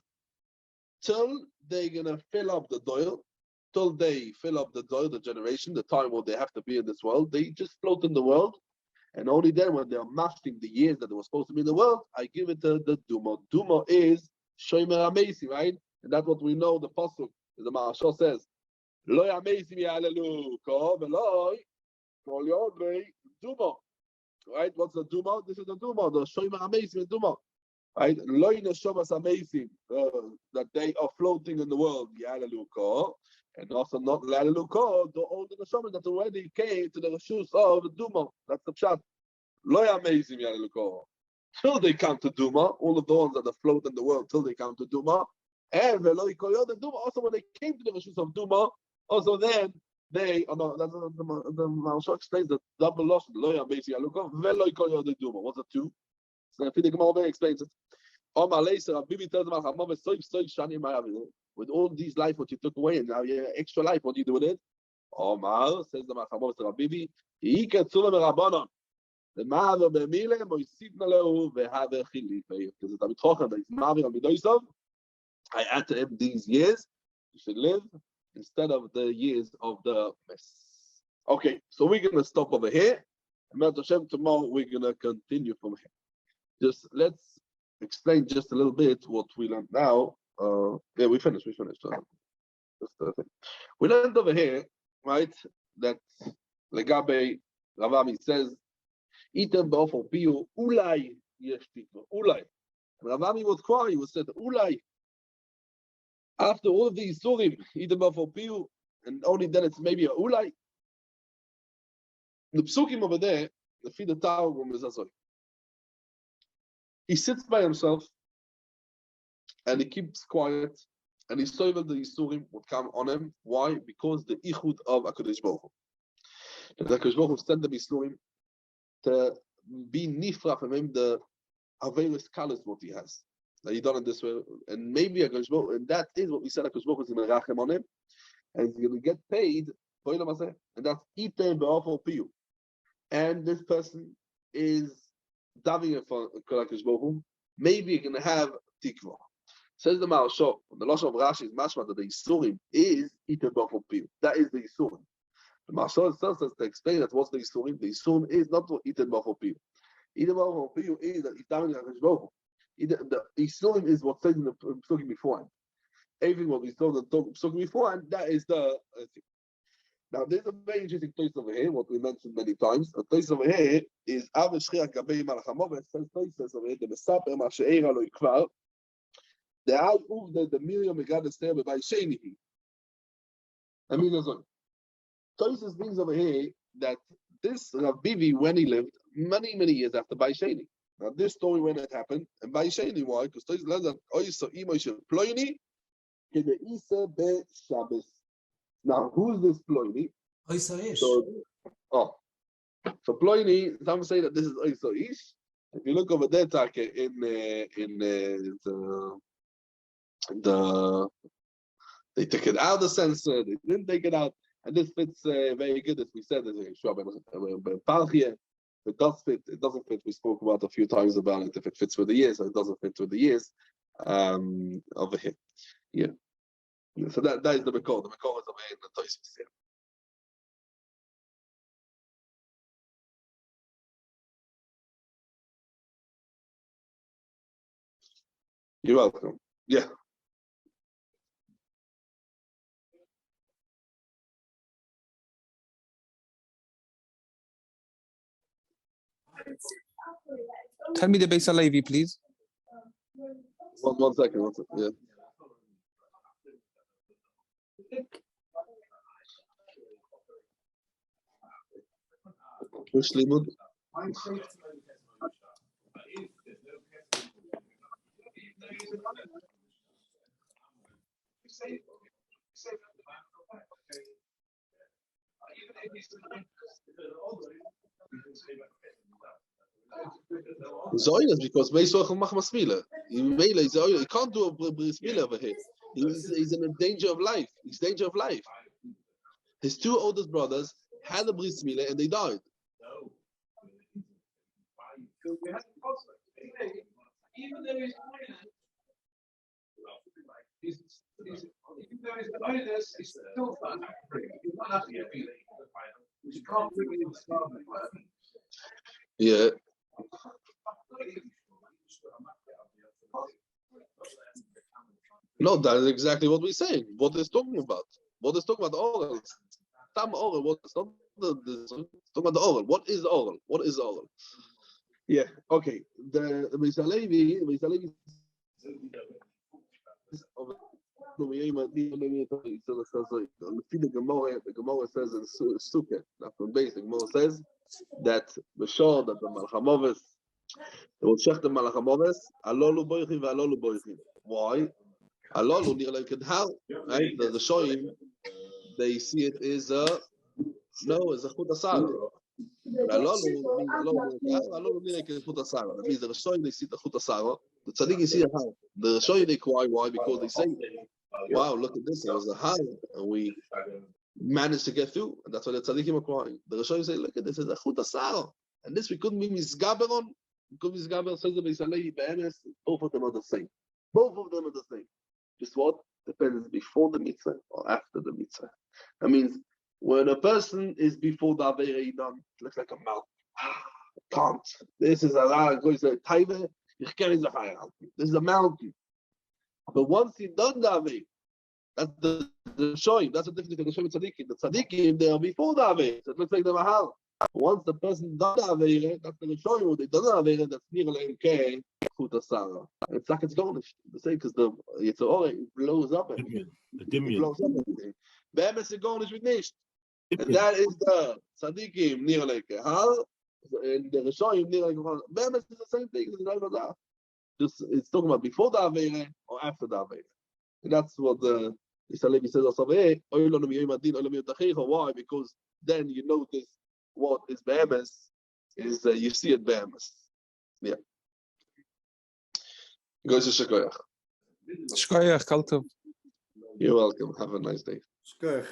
till they're gonna fill up the doyle. Till they fill up the doyle, the generation, the time where they have to be in this world, they just float in the world, and only then, when they are mashing the years that they were supposed to be in the world, I give it to the Duma. Duma is Shomer Amesi, right? And that's what we know. The pasuk, the Marshal says, "Lo Amesi mi'alelu ko ve'lo kol yodrei Duma." Right? What's the Duma? This is the Duma. The Shomer Amesi is Duma. right? Loi neshamas amazing that they are floating in the world, Yalaluko, and also not Yalaluko, the older neshamas that already came to the Rishus of Duma. That's the pshat. Loi amazing Yalaluko. Till they come to Duma, all of the ones that are float in the world till they come to Duma, and Veloi Koyod and Duma. Also, when they came to the Rishus of Duma, also then they. Oh no, the Maharsha explains the double loss. Loi amazing Yalaluko. Veloi Koyod and Duma. What's the two? So I think the Gemara explains it. With all these life what you took away and now you have extra life, what do you do with it? Omar says the Machamovas Rabibi, he can tell them Rabbanon. The Mother Bemile, Moisitna Lehu, Vehave Chilife. Because it's a bit talking about Mavir Amidoisov. I add to him these years. You should live instead of the years of the mess. Okay, so we're going to stop over here. Tomorrow we're going to continue from here. Just let's explain just a little bit what we learned now. Yeah, we finished. Just thing. We learned over here, right, that Legabe Ravami says, Item Ba'ofo Piu, Ulai Yesh Tikva, Ulai. Ravami was quiet, he was said, Ulai. After all of these Surim, Item Ba'ofo Piu, and only then it's maybe a Ulai. The Psukim over there, the feed the tower room is Azoy. He sits by himself and he keeps quiet and he's so that the Yisurim would come on him. Why? Because the Ichud of HaKadosh Baruch Hu. The HaKadosh Baruch Hu sent the Yisurim to be nifra from him the Avelis colors what he has. That he done it this way. And maybe HaKadosh Baruch Hu, and that is what we said HaKadosh Baruch Hu is going to rachem on him. And he's going to get paid. And that's Item Ba'ofo Piyu. And this person is davening for HaKadosh Baruch Hu, maybe you're going to have tikva. Says the Maharsha, the Lashon of Rashi is mashma that the Yisurim is Item Ba'ofo Piyu. That is the Yisurim. The Maharsha itself says to explain that what's the Yisurim. The Yisurim is not what Item Ba'ofo Piyu. Item Ba'ofo Piyu is that he's davening HaKadosh Baruch Hu. The Yisurim is what says in the Psukim beforehand. Everything what we saw in the Psukim beforehand, that is the thing. Now, there's a very interesting place over here, what we mentioned many times. The place over here is Aveshchiach Gabei Malachamov. It says over here, the Mesaper Masheira Lo Yikvar. The Al Uvde, the Miriam Megad Esther by Sheinihi. I mean, there's one. Tosis means over here that this Rav Bivi, when he lived, many years after Bai Sheni. Now, this story when it happened, and Bai Sheni, why? Because Tosis learns that Oyso Imosh Ploini, Kede Isa Be Shabbos. Now, who's this Ploini? Oisaish. So Ploini, some say that this is Oisaish. If you look over there, Take, in they took it out of the censor, they didn't take it out, and this fits very good, as we said, as Palchia. It does fit, it doesn't fit. We spoke about a few times about it, if it fits with the years, or it doesn't fit with the years over here. Yeah. So that is the Makor. The Makor is over here in the Tosfos here. You're welcome. Yeah. Tell me the Beis Halevi, please. One second. Yeah. Which limud? Zoyas because Beisoch Machmas Mila. He can't do a bris milah over here. He's in a danger of life. He's danger of life. His two oldest brothers had a bris milah and they died. Yeah. No, that is exactly what we're saying. What is talking about? What is talking about the oral? Tam oral. What's not the talking about the oral? What is oral? What is oral? Yeah, okay. The Misalevi, the Gemara says in Sukkah, from basic, the Gemara says that the shore that the Malchamoves, the Shech the Malchamoves, Alolu Boichi Valolu Boichi. Why? Alolu near like how? Right? The Shoyim, they see it as a Chut Asara. Alolu means Alolu near like a Chut Asara. That means the Shoyim they see the Chut Asara. The Tzaddik see a how. The Shoyim they cry. Why? Because they say, wow, look at this, it was a how, and we managed to get through, and that's why the tzaddikim are crying. The Rishonim say, look at this, it's a chut asara, and this we couldn't be misgaber on. Because misgaber says the Beisalehi be'emes, both of them are the same. Both of them are the same. Just what depends before the mitzvah or after the mitzvah. That means when a person is before the Aveirah done, it looks like a mountain. Can't. This is a goes a taiva. This is a mountain. But once he done the Aveirah, that's the Shoyim. That's the difference between the Shoyim and Tzaddikim. The Tzaddikim, they are before the Aveirah. So it looks like the Mahal. Once the person done the Aveirah, that's the Shoyim. They done the Aveirah, that's near like Chut Asara. It's like it's garnished. The same because the Yitzhak it blows up everything. It blows up everything. Be'emes is garnished with nish. And that is the Tzaddikim near like Hal, and the Shoyim near like Hal. Be'emes is the same thing. Just it's talking about before the Aveirah or after the Aveirah. And that's what the Isalevi says also. Why? Because then you notice what is be'emes is you see it be'emes. Yeah. Goes to Shekoyach. Shkoyach, Kaltov. You're welcome. Have a nice day. Skirch.